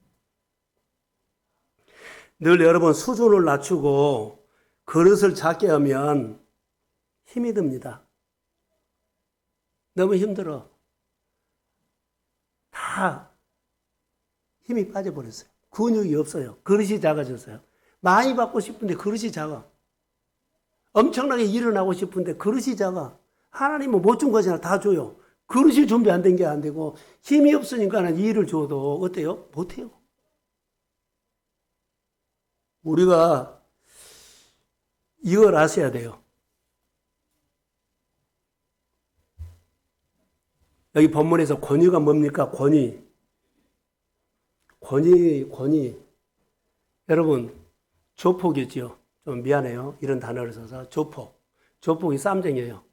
늘 여러분 수준을 낮추고 그릇을 작게 하면 힘이 듭니다. 너무 힘들어. 다 힘이 빠져버렸어요. 근육이 없어요. 그릇이 작아졌어요. 많이 받고 싶은데 그릇이 작아. 엄청나게 일어나고 싶은데 그릇이 작아. 하나님은 못 준 거잖아. 다 줘요. 그릇이 준비 안 된 게 안 되고 힘이 없으니까는 일을 줘도 어때요? 못해요. 우리가 이걸 아셔야 돼요. 여기 본문에서 권위가 뭡니까? 권위. 여러분, 조폭이죠. 좀 미안해요. 이런 단어를 써서. 조폭. 조폭이 쌈쟁이에요.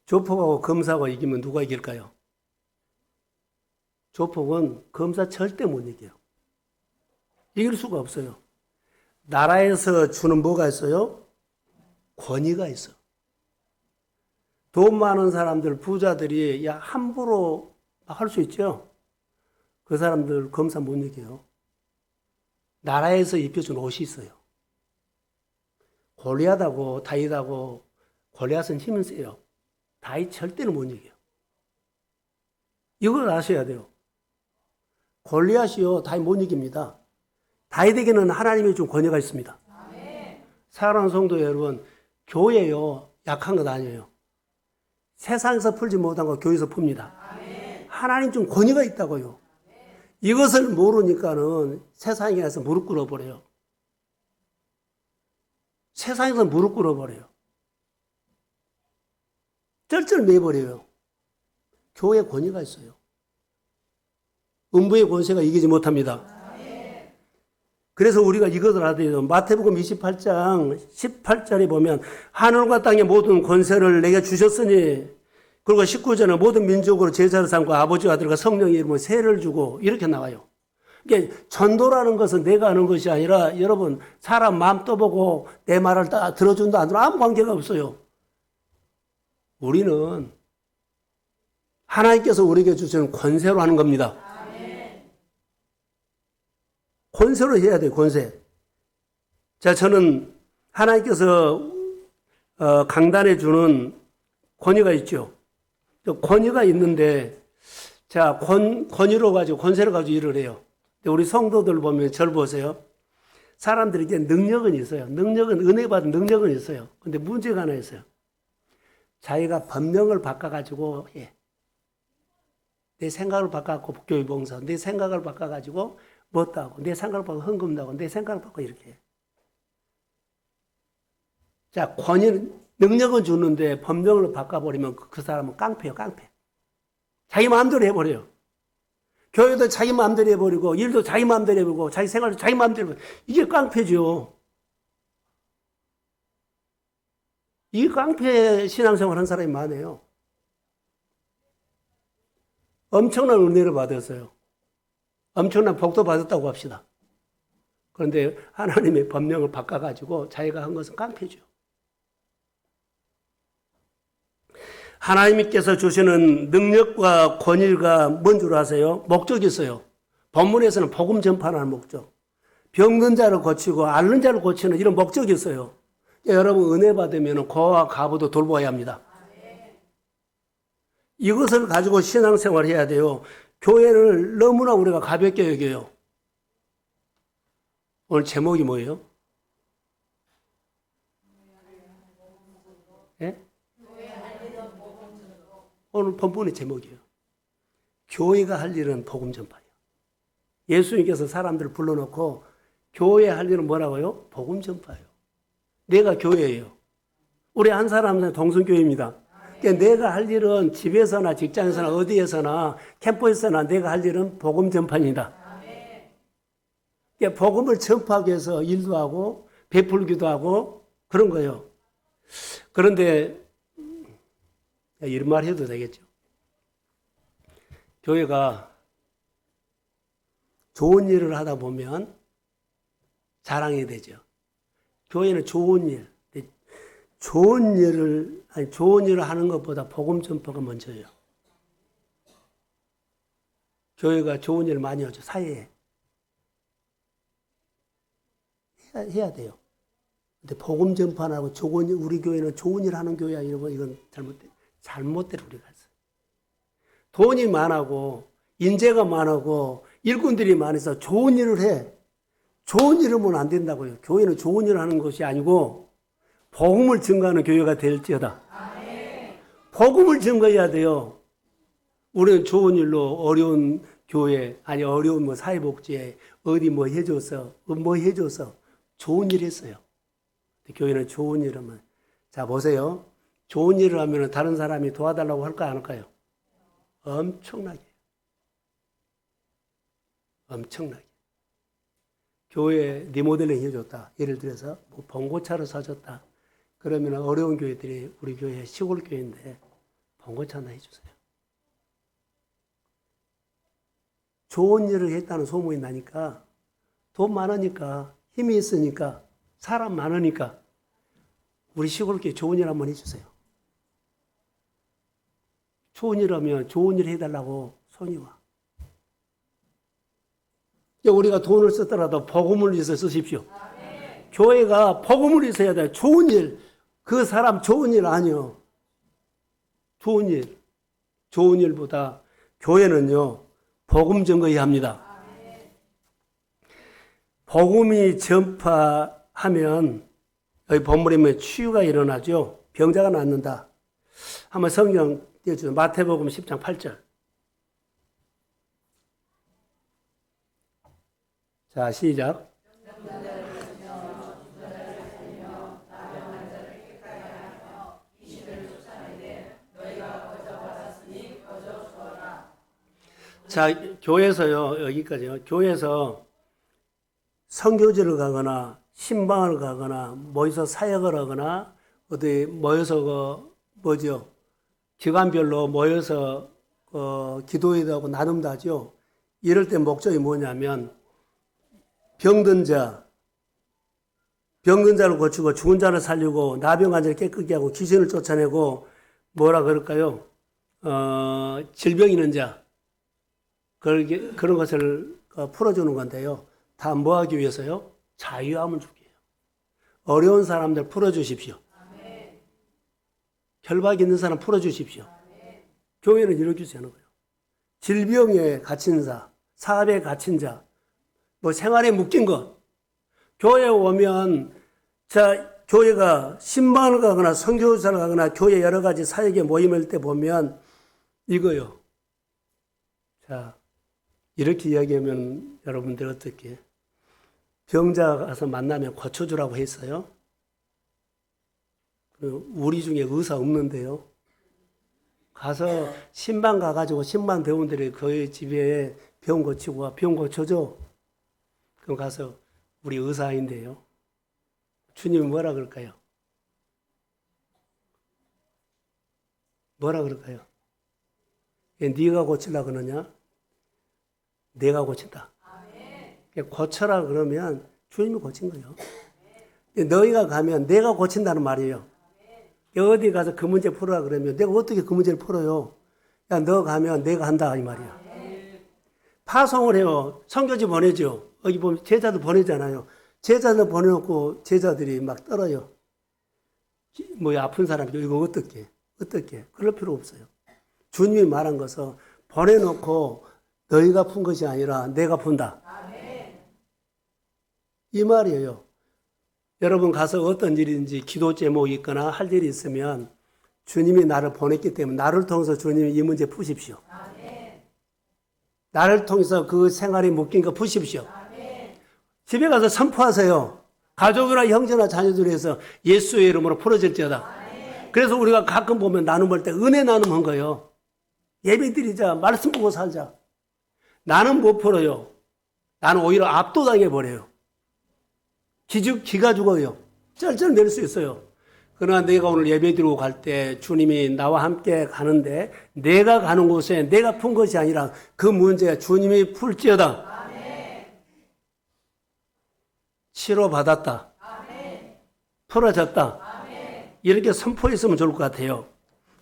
조폭하고 검사하고 이기면 누가 이길까요? 조폭은 검사 절대 못 이겨요. 이길 수가 없어요. 나라에서 주는 뭐가 있어요? 권위가 있어. 돈 많은 사람들, 부자들이 야 함부로 할 수 있죠. 그 사람들 검사 못 이겨요. 나라에서 입혀준 옷이 있어요. 골리앗하고 다윗하고 골리앗은 힘은 세요. 다윗 절대로 못 이겨요. 이걸 아셔야 돼요. 골리앗이요 다윗 못 이깁니다. 다윗에게는 하나님이 준 권위가 있습니다. 사랑하는 성도 여러분, 교회요 약한 것 아니에요. 세상에서 풀지 못한 거 교회에서 풉니다. 하나님 좀 권위가 있다고요. 이것을 모르니까는 세상에 가서 무릎 꿇어버려요. 세상에서 무릎 꿇어버려요. 쩔쩔매버려요. 교회에 권위가 있어요. 음부의 권세가 이기지 못합니다. 그래서 우리가 이것을 알아야 돼요. 마태복음 28장 18절에 보면 하늘과 땅의 모든 권세를 내게 주셨으니 그리고 19절에 모든 민족으로 제자를 삼고 아버지와 아들과 성령의 이름으로 세를 주고 이렇게 나와요. 그러니까 전도라는 것은 내가 하는 것이 아니라 여러분 사람 마음 떠보고 내 말을 다 들어준다 안 들어 아무 관계가 없어요. 우리는 하나님께서 우리에게 주시는 권세로 하는 겁니다. 권세로 해야 돼요. 권세. 자, 저는 하나님께서 강단에 주는 권위가 있죠. 권위가 있는데 자, 권위로 가지고 권세를 가지고 일을 해요. 우리 성도들 보면 절 보세요. 사람들에게 능력은 있어요. 능력은 은혜 받은 능력은 있어요. 근데 문제가 하나 있어요. 자기가 법령을 바꿔가지고 해. 내 생각을 바꿔갖고 교회 봉사, 내 생각을 바꿔가지고 뭣도 하고, 내 생각을 바꿔 헌금도 하고, 내 생각을 바꿔 이렇게 해. 자, 능력은 주는데 법령을 바꿔버리면 그 사람은 깡패예요, 깡패. 자기 마음대로 해버려요. 교회도 자기 마음대로 해버리고, 일도 자기 마음대로 해버리고, 자기 생활도 자기 마음대로 해버리고, 이게 깡패죠. 이 깡패 신앙생활 한 사람이 많아요. 엄청난 은혜를 받았어요. 엄청난 복도 받았다고 합시다. 그런데 하나님의 법령을 바꿔가지고 자기가 한 것은 깡패죠. 하나님께서 주시는 능력과 권위가 뭔 줄 아세요? 목적이 있어요. 본문에서는 복음 전파하는 목적. 병든 자를 고치고 앓는 자를 고치는 이런 목적이 있어요. 여러분 은혜 받으면 고와 가부도 돌보아야 합니다. 이것을 가지고 신앙생활을 해야 돼요. 교회를 너무나 우리가 가볍게 여겨요. 오늘 제목이 뭐예요? 예? 오늘 본문의 제목이에요. 교회가 할 일은 복음 전파예요. 예수님께서 사람들을 불러놓고 교회 할 일은 뭐라고요? 복음 전파예요. 내가 교회예요. 우리 한 사람은 동성교회입니다. 그러니까 내가 할 일은 집에서나 직장에서나 어디에서나 캠퍼에서나 내가 할 일은 복음 전파입니다. 그러니까 복음을 전파하기 위해서 일도 하고 베풀기도 하고 그런 거예요. 그런데 이런 말 해도 되겠죠. 교회가 좋은 일을 하다 보면 자랑이 되죠. 교회는 좋은 일을 하는 것보다 복음 전파가 먼저예요. 교회가 좋은 일을 많이 하죠. 사회에. 해야 돼요. 근데 복음 전파하고 우리 교회는 좋은 일 하는 교회야. 이건 잘못대로 우리가 했어요. 돈이 많고, 인재가 많고, 일꾼들이 많아서 좋은 일을 해. 좋은 일을 하면 안 된다고요. 교회는 좋은 일을 하는 것이 아니고 복음을 증거하는 교회가 될지어다. 복음을 증거해야 돼요. 우리는 좋은 일로 어려운 교회, 아니 어려운 뭐 사회복지에 어디 뭐 해줘서 좋은 일 했어요. 교회는 좋은 일 하면, 자 보세요. 좋은 일을 하면 다른 사람이 도와달라고 할까 안 할까요? 엄청나게. 교회 리모델링 해줬다. 예를 들어서 뭐 봉고차를 사줬다. 그러면 어려운 교회들이 우리 교회 시골 교회인데 봉고차 하나 해주세요. 좋은 일을 했다는 소문이 나니까 돈 많으니까 힘이 있으니까 사람 많으니까 우리 시골 교회 좋은 일 한번 해주세요. 좋은 일 하면 좋은 일 해달라고 손이 와. 우리가 돈을 쓰더라도 복음을 위해서 쓰십시오. 교회가 복음을 위해서 해야 돼요. 좋은 일. 그 사람 좋은 일 아니요. 좋은 일. 좋은 일보다 교회는요. 복음 증거해야 합니다. 복음이 전파하면 여기 본문에 보면 치유가 일어나죠. 병자가 낫는다. 한번 성경 띄워주세요. 마태복음 10장 8절. 자, 시작. 자, 교회에서요, 여기까지요. 교회에서 선교지를 가거나, 신방을 가거나, 모여서 사역을 하거나, 어디 모여서 기관별로 모여서 기도회도 하고 나눔도 하죠. 이럴 때 목적이 뭐냐면, 병든 자를 고치고 죽은 자를 살리고 나병 환자를 깨끗게 하고 귀신을 쫓아내고 뭐라 그럴까요? 질병 있는 자 그런 것을 풀어주는 건데요. 다 뭐 하기 위해서요? 자유함을 주기 위해요. 어려운 사람들 풀어주십시오. 결박 있는 사람 풀어주십시오. 교회는 이렇게 하는 거예요. 질병에 갇힌 자, 사업에 갇힌 자, 뭐 생활에 묶인 것. 교회에 오면, 자, 교회가 신방을 가거나 선교사를 가거나 교회 여러 가지 사역에 모임할 때 보면 이거요. 자, 이렇게 이야기하면 여러분들 어떻게? 병자 가서 만나면 고쳐주라고 했어요. 우리 중에 의사 없는데요. 가서 신방 가가지고 신방 대원들이 그 집에 병 고치고 병 고쳐줘. 그럼 가서 우리 의사인데요. 주님이 뭐라 그럴까요? 뭐라 그럴까요? 네가 고치려고 그러냐? 내가 고친다. 고쳐라 그러면 주님이 고친 거예요. 너희가 가면 내가 고친다는 말이에요. 어디 가서 그 문제 풀어라 그러면 내가 어떻게 그 문제를 풀어요? 야, 너 가면 내가 한다 이 말이야. 파송을 해요. 선교지 보내죠. 여기 보면 제자들 보내잖아요. 제자들 보내놓고 제자들이 막 떨어요. 뭐 아픈 사람이 이거 어떻게? 그럴 필요 없어요. 주님이 말한 것은 보내놓고 너희가 푼 것이 아니라 내가 푼다. 이 말이에요. 여러분 가서 어떤 일인지 기도 제목이 있거나 할 일이 있으면 주님이 나를 보냈기 때문에 나를 통해서 주님이 이 문제 푸십시오. 나를 통해서 그 생활이 묶인 거 푸십시오. 집에 가서 선포하세요. 가족이나 형제나 자녀들에서 예수의 이름으로 풀어질지어다. 그래서 우리가 가끔 보면 나눔할 때 은혜 나눔한 거예요. 예배 드리자, 말씀 보고 살자. 나는 못 풀어요. 나는 오히려 압도당해 버려요. 기가 죽어요. 쩔쩔 낼 수 있어요. 그러나 내가 오늘 예배 드리고 갈 때 주님이 나와 함께 가는데 내가 가는 곳에 내가 푼 것이 아니라 그 문제 주님이 풀지어다. 치료받았다. 풀어졌다. 이렇게 선포했으면 좋을 것 같아요.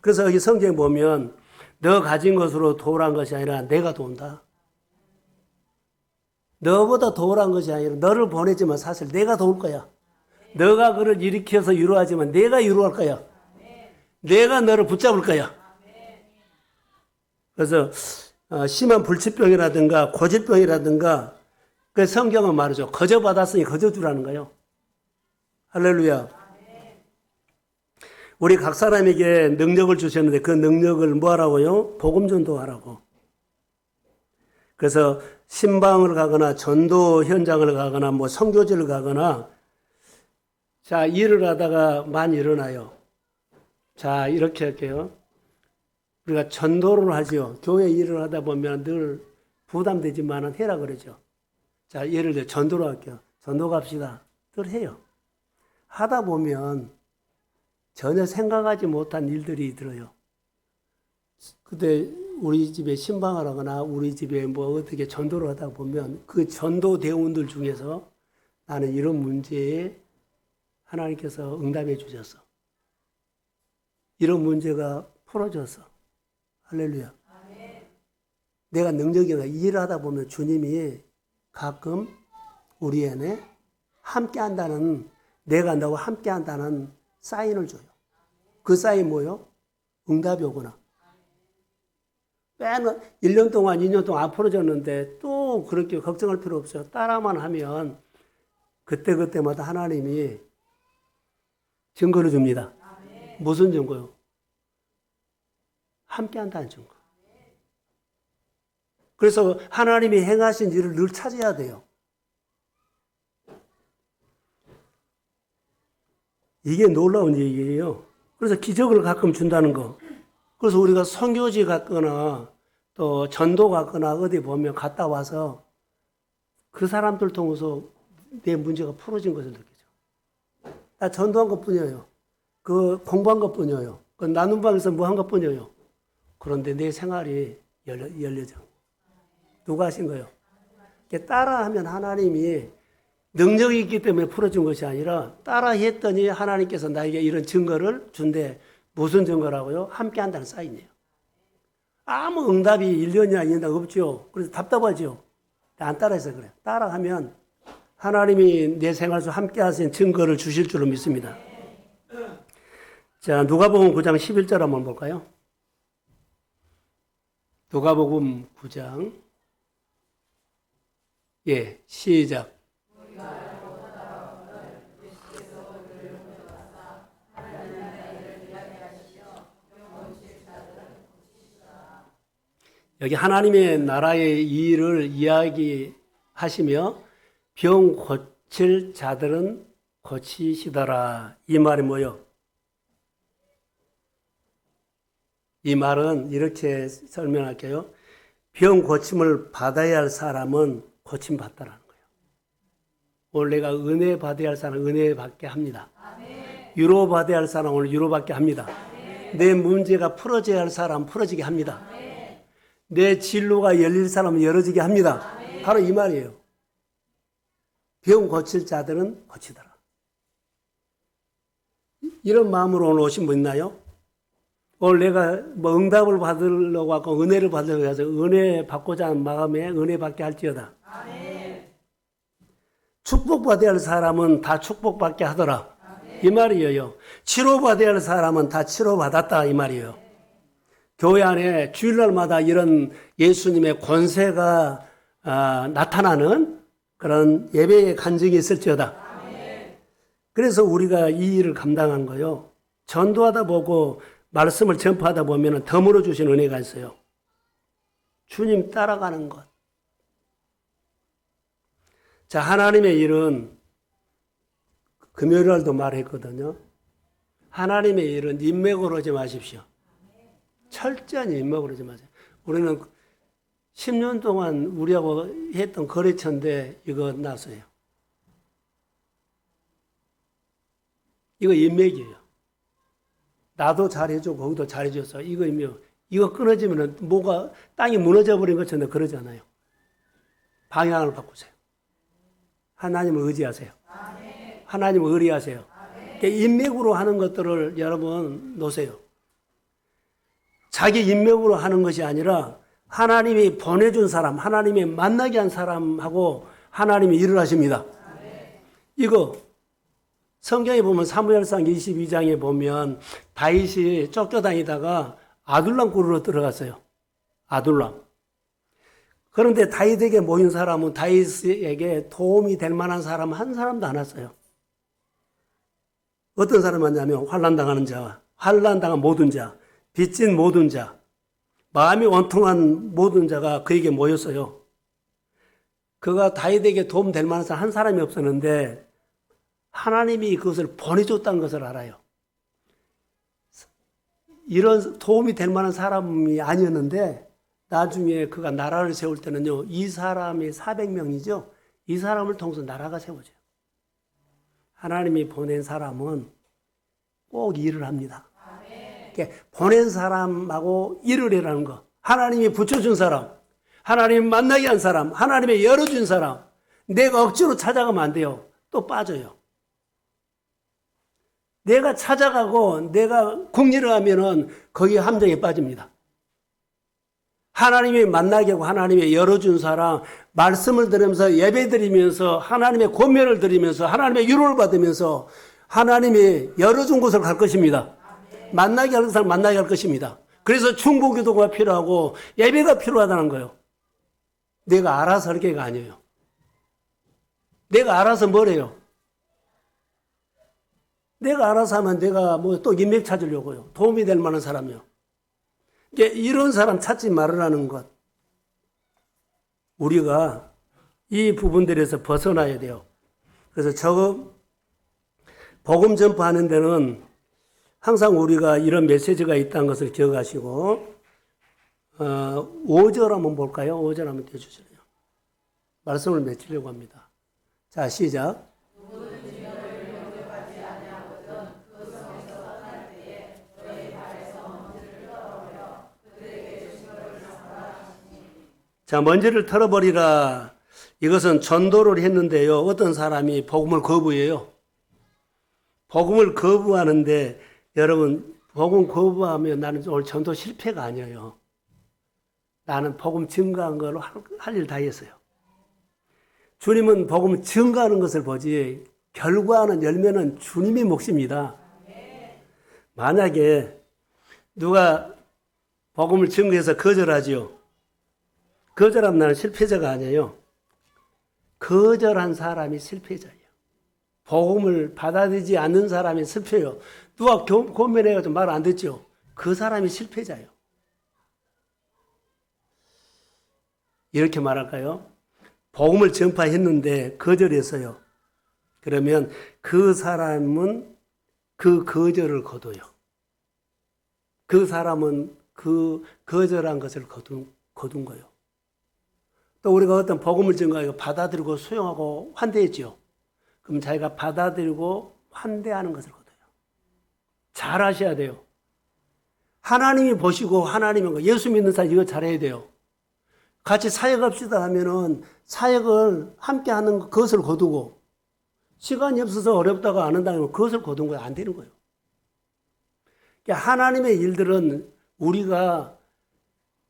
그래서 여기 성경에 보면 너 가진 것으로 도우란 것이 아니라 내가 도운다. 너보다 도우란 것이 아니라 너를 보내지만 사실 내가 도울 거야. 너가 그를 일으켜서 위로하지만 내가 위로할 거야. 내가 너를 붙잡을 거야. 그래서 심한 불치병이라든가 고질병이라든가 그 성경은 말이죠. 거저 받았으니 거저 주라는 거예요. 할렐루야. 우리 각 사람에게 능력을 주셨는데 그 능력을 뭐 하라고요? 복음 전도하라고. 그래서 신방을 가거나 전도 현장을 가거나 뭐 선교지를 가거나 자, 일을 하다가 많이 일어나요. 자, 이렇게 할게요. 우리가 전도를 하지요. 교회 일을 하다 보면 늘 부담되지만은 해라 그러죠. 자, 예를 들어 전도를 할게요. 전도 갑시다. 늘 해요. 하다 보면 전혀 생각하지 못한 일들이 들어요. 근데 우리 집에 신방을 하거나 우리 집에 뭐 어떻게 전도를 하다 보면 그 전도 대원들 중에서 나는 이런 문제에 하나님께서 응답해 주셨어. 이런 문제가 풀어졌어. 할렐루야. 내가 능력이 일을 하다 보면 주님이 가끔 우리 안에 함께 한다는, 내가 너와 함께 한다는 사인을 줘요. 그 사인 뭐요? 응답이 오거나. 1년 동안, 2년 동안 안 풀어졌는데 또 그렇게 걱정할 필요 없어요. 따라만 하면 그때그때마다 하나님이 증거를 줍니다. 무슨 증거요? 함께 한다는 증거. 그래서 하나님이 행하신 일을 늘 찾아야 돼요. 이게 놀라운 얘기예요. 그래서 기적을 가끔 준다는 거. 그래서 우리가 선교지 갔거나 또 전도 갔거나 어디 보면 갔다 와서 그 사람들 통해서 내 문제가 풀어진 것을 느끼죠. 나 전도한 것 뿐이에요. 그 공부한 것 뿐이에요. 그 나눔 방에서 뭐 한 것 뿐이에요. 그런데 내 생활이 열려져. 누가 하신 거예요? 따라하면 하나님이 능력이 있기 때문에 풀어준 것이 아니라 따라 했더니 하나님께서 나에게 이런 증거를 준대. 무슨 증거라고요? 함께 한다는 사인이에요. 아무 응답이 1년이나 2년이나 없죠. 그래서 답답하죠. 안 따라해서 그래요. 따라하면 하나님이 내 생활 속 함께 하신 증거를 주실 줄로 믿습니다. 자, 누가복음 9장 11절 한번 볼까요? 누가복음 9장. 예, 시작. 여기 하나님의 나라의 일을 이야기하시며 병 고칠 자들은 고치시더라. 이 말이 뭐예요? 이 말은 이렇게 설명할게요. 병 고침을 받아야 할 사람은 고침 받다라는 거예요. 오늘 내가 은혜 받아야 할 사람은 은혜 받게 합니다. 위로 받아야 할 사람은 오늘 위로 받게 합니다. 내 문제가 풀어져야 할 사람은 풀어지게 합니다. 내 진로가 열릴 사람은 열어지게 합니다. 바로 이 말이에요. 병 고칠 자들은 고치더라. 이런 마음으로 오늘 오신 분 있나요? 오늘 내가 뭐 응답을 받으려고 하고 은혜를 받으려고 해서 은혜 받고자 하는 마음에 은혜 받게 할지어다. 축복받아야 할 사람은 다 축복받게 하더라. 이 말이에요. 치료받아야 할 사람은 다 치료받았다. 이 말이에요. 교회 안에 주일날마다 이런 예수님의 권세가 나타나는 그런 예배의 간증이 있을지어다. 그래서 우리가 이 일을 감당한 거요. 전도하다 보고 말씀을 전파하다 보면 덤으로 주신 은혜가 있어요. 주님 따라가는 것. 자, 하나님의 일은 금요일날도 말했거든요. 하나님의 일은 인맥으로 하지 마십시오. 철저히 인맥으로 하지 마세요. 우리는 10년 동안 우리하고 했던 거래처인데 이거 났어요. 이거 인맥이에요. 나도 잘해주고 거기도 잘해줘서 이거 끊어지면 뭐가 땅이 무너져 버린 것처럼 그러잖아요. 방향을 바꾸세요. 하나님을 의지하세요. 하나님을 의리하세요. 인맥으로 하는 것들을 여러분 놓으세요. 자기 인맥으로 하는 것이 아니라 하나님이 보내준 사람, 하나님이 만나게 한 사람하고 하나님이 일을 하십니다. 이거 성경에 보면 사무엘상 22장에 보면 다윗이 쫓겨다니다가 아둘람 굴로 들어갔어요. 아둘람. 그런데 다윗에게 모인 사람은 다윗에게 도움이 될 만한 사람 한 사람도 안 왔어요. 어떤 사람이었냐면 환난당하는 자, 환난당한 모든 자, 빚진 모든 자, 마음이 원통한 모든 자가 그에게 모였어요. 그가 다윗에게 도움 될 만한 사람 한 사람이 없었는데 하나님이 그것을 보내줬다는 것을 알아요. 이런 도움이 될 만한 사람이 아니었는데 나중에 그가 나라를 세울 때는요, 이 사람이 400명이죠. 이 사람을 통해서 나라가 세워져요. 하나님이 보낸 사람은 꼭 일을 합니다. 그러니까 보낸 사람하고 일을 해라는 거. 하나님이 붙여준 사람, 하나님이 만나게 한 사람, 하나님이 열어준 사람, 내가 억지로 찾아가면 안 돼요. 또 빠져요. 내가 찾아가고 내가 궁리를 하면은 거기에 함정에 빠집니다. 하나님이 만나게 하고 하나님이 열어준 사람, 말씀을 들으면서 예배 드리면서 하나님의 권면을 드리면서 하나님의 위로를 받으면서 하나님이 열어준 곳을 갈 것입니다. 만나게 할 사람 만나게 할 것입니다. 그래서 충고기도가 필요하고 예배가 필요하다는 거예요. 내가 알아서 할 게가 아니에요. 내가 알아서 뭐래요? 내가 알아서 하면 내가 뭐 또 인맥 찾으려고요. 도움이 될 만한 사람이요. 이런 사람 찾지 말으라는 것. 우리가 이 부분들에서 벗어나야 돼요. 그래서 저 복음 전파하는 데는 항상 우리가 이런 메시지가 있다는 것을 기억하시고 5절 한번 볼까요? 5절 한번 떼주세요. 말씀을 맺으려고 합니다. 자, 시작. 자, 먼지를 털어버리라. 이것은 전도를 했는데요. 어떤 사람이 복음을 거부해요. 복음을 거부하는데 여러분, 복음 거부하면 나는 오늘 전도 실패가 아니에요. 나는 복음 증거한 걸로 할 일 다 했어요. 주님은 복음 증거하는 것을 보지 결과는 열매는 주님의 몫입니다. 만약에 누가 복음을 증거해서 거절하지요. 거절하면 나는 실패자가 아니에요. 거절한 사람이 실패자예요. 복음을 받아들이지 않는 사람이 실패예요. 누가 권면해가지고 말 안 듣죠. 그 사람이 실패자예요. 이렇게 말할까요? 복음을 전파했는데 거절했어요. 그러면 그 사람은 그 거절을 거둬요. 그 사람은 그 거절한 것을 거둔 거예요. 또 우리가 어떤 복음을 전가하고 받아들이고 수용하고 환대했죠. 그럼 자기가 받아들이고 환대하는 것을 거둬요. 잘 하셔야 돼요. 하나님이 보시고 하나님은 예수 믿는 사람 이거 잘해야 돼요. 같이 사역합시다 하면은 사역을 함께 하는 그것을 거두고 시간이 없어서 어렵다고 안 한다면 그것을 거둔 거예요. 안 되는 거예요. 그러니까 하나님의 일들은 우리가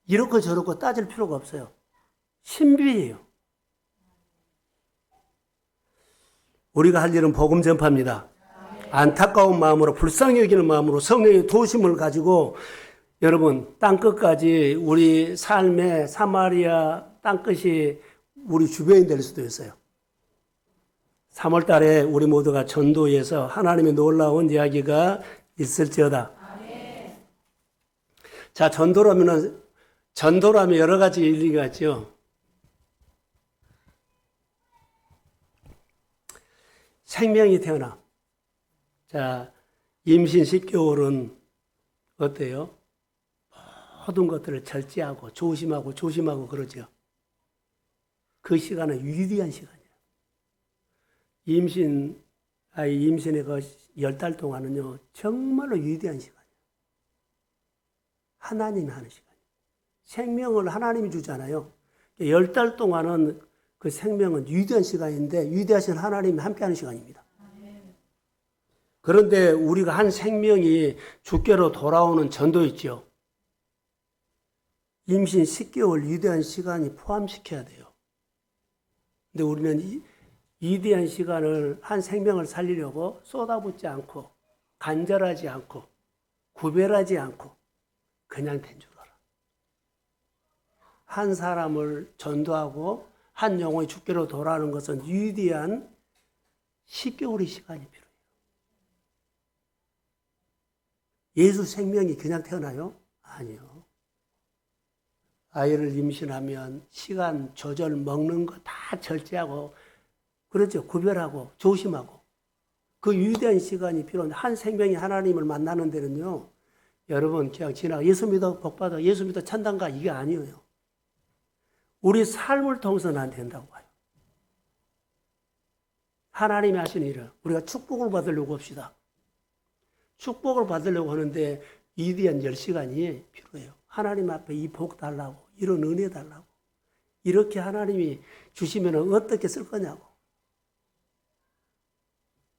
이렇고 저렇고 따질 필요가 없어요. 신비예요. 우리가 할 일은 복음 전파입니다. 안타까운 마음으로 불쌍히 여기는 마음으로 성령의 도심을 가지고 여러분 땅끝까지 우리 삶의 사마리아 땅끝이 우리 주변이 될 수도 있어요. 3월 달에 우리 모두가 전도에서 하나님의 놀라운 이야기가 있을지어다. 자, 전도라면 여러 가지 일리가 있죠. 생명이 태어나. 자, 임신 10개월은 어때요? 모든 것들을 절제하고 조심하고 그러죠. 그 시간은 위대한 시간이에요. 임신의 그 10달 동안은요, 정말로 위대한 시간이에요. 하나님이 하는 시간이에요. 생명을 하나님이 주잖아요. 10달 동안은 그 생명은 위대한 시간인데 위대하신 하나님이 함께하는 시간입니다. 그런데 우리가 한 생명이 주께로 돌아오는 전도 있죠. 임신 10개월 위대한 시간이 포함시켜야 돼요. 근데 우리는 이 위대한 시간을 한 생명을 살리려고 쏟아붓지 않고 간절하지 않고 구별하지 않고 그냥 된 줄 알아. 한 사람을 전도하고 한 영혼이 주께로 돌아오는 것은 위대한 10개월의 시간이 필요해요. 예수 생명이 그냥 태어나요? 아니요. 아이를 임신하면 시간 조절 먹는 거 다 절제하고 그렇죠. 구별하고 조심하고 그 위대한 시간이 필요한데 한 생명이 하나님을 만나는 데는요. 여러분 그냥 지나가 예수 믿어 복받아 예수 믿어 찬단가 이게 아니에요. 우리 삶을 통해서는 안 된다고 봐요. 하나님이 하시는 일을 우리가 축복을 받으려고 합시다. 축복을 받으려고 하는데 위대한 10시간이 필요해요. 하나님 앞에 이 복 달라고 이런 은혜 달라고 이렇게 하나님이 주시면 어떻게 쓸 거냐고.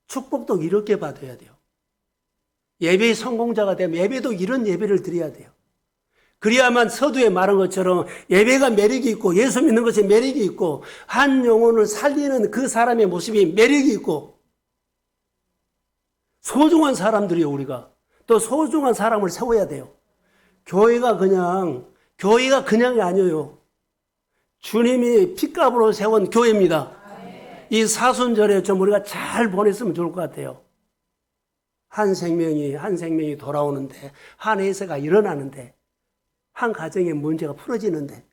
축복도 이렇게 받아야 돼요. 예배의 성공자가 되면 예배도 이런 예배를 드려야 돼요. 그래야만 서두에 말한 것처럼 예배가 매력이 있고 예수 믿는 것에 매력이 있고 한 영혼을 살리는 그 사람의 모습이 매력이 있고 소중한 사람들이요 우리가. 또 소중한 사람을 세워야 돼요. 교회가 그냥이 아니에요. 주님이 핏값으로 세운 교회입니다. 이 사순절에 좀 우리가 잘 보냈으면 좋을 것 같아요. 한 생명이 돌아오는데, 한 회사가 일어나는데, 한 가정의 문제가 풀어지는데,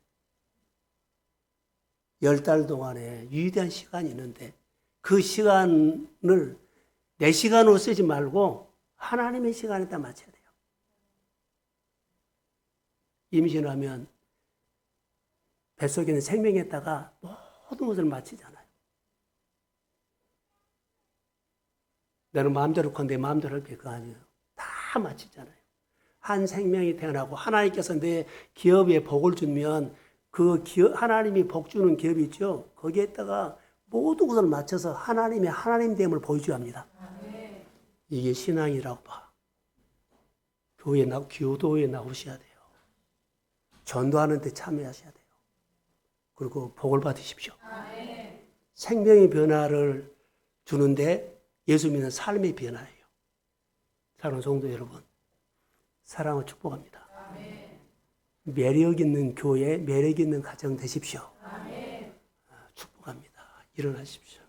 10달 동안에 위대한 시간이 있는데, 그 시간을 내 시간으로 쓰지 말고 하나님의 시간에다 맞춰야 돼요. 임신하면 뱃속에 있는 생명에다가 모든 것을 마치잖아요. 너는 마음대로 건데 마음대로 할 게 그거 아니에요. 다 마치잖아요. 한 생명이 태어나고 하나님께서 내 기업에 복을 주면 그 기업, 하나님이 복 주는 기업이 있죠. 거기에다가 모든 것을 맞춰서 하나님의 하나님됨을 보여줘야 합니다. 이게 신앙이라고 봐. 교도에 나오셔야 돼요. 전도하는 데 참여하셔야 돼요. 그리고 복을 받으십시오. 생명의 변화를 주는데 예수 믿는 삶의 변화예요. 사랑하는 성도 여러분, 사랑을 축복합니다. 매력 있는 교회, 매력 있는 가정 되십시오. 축복합니다. 일어나십시오.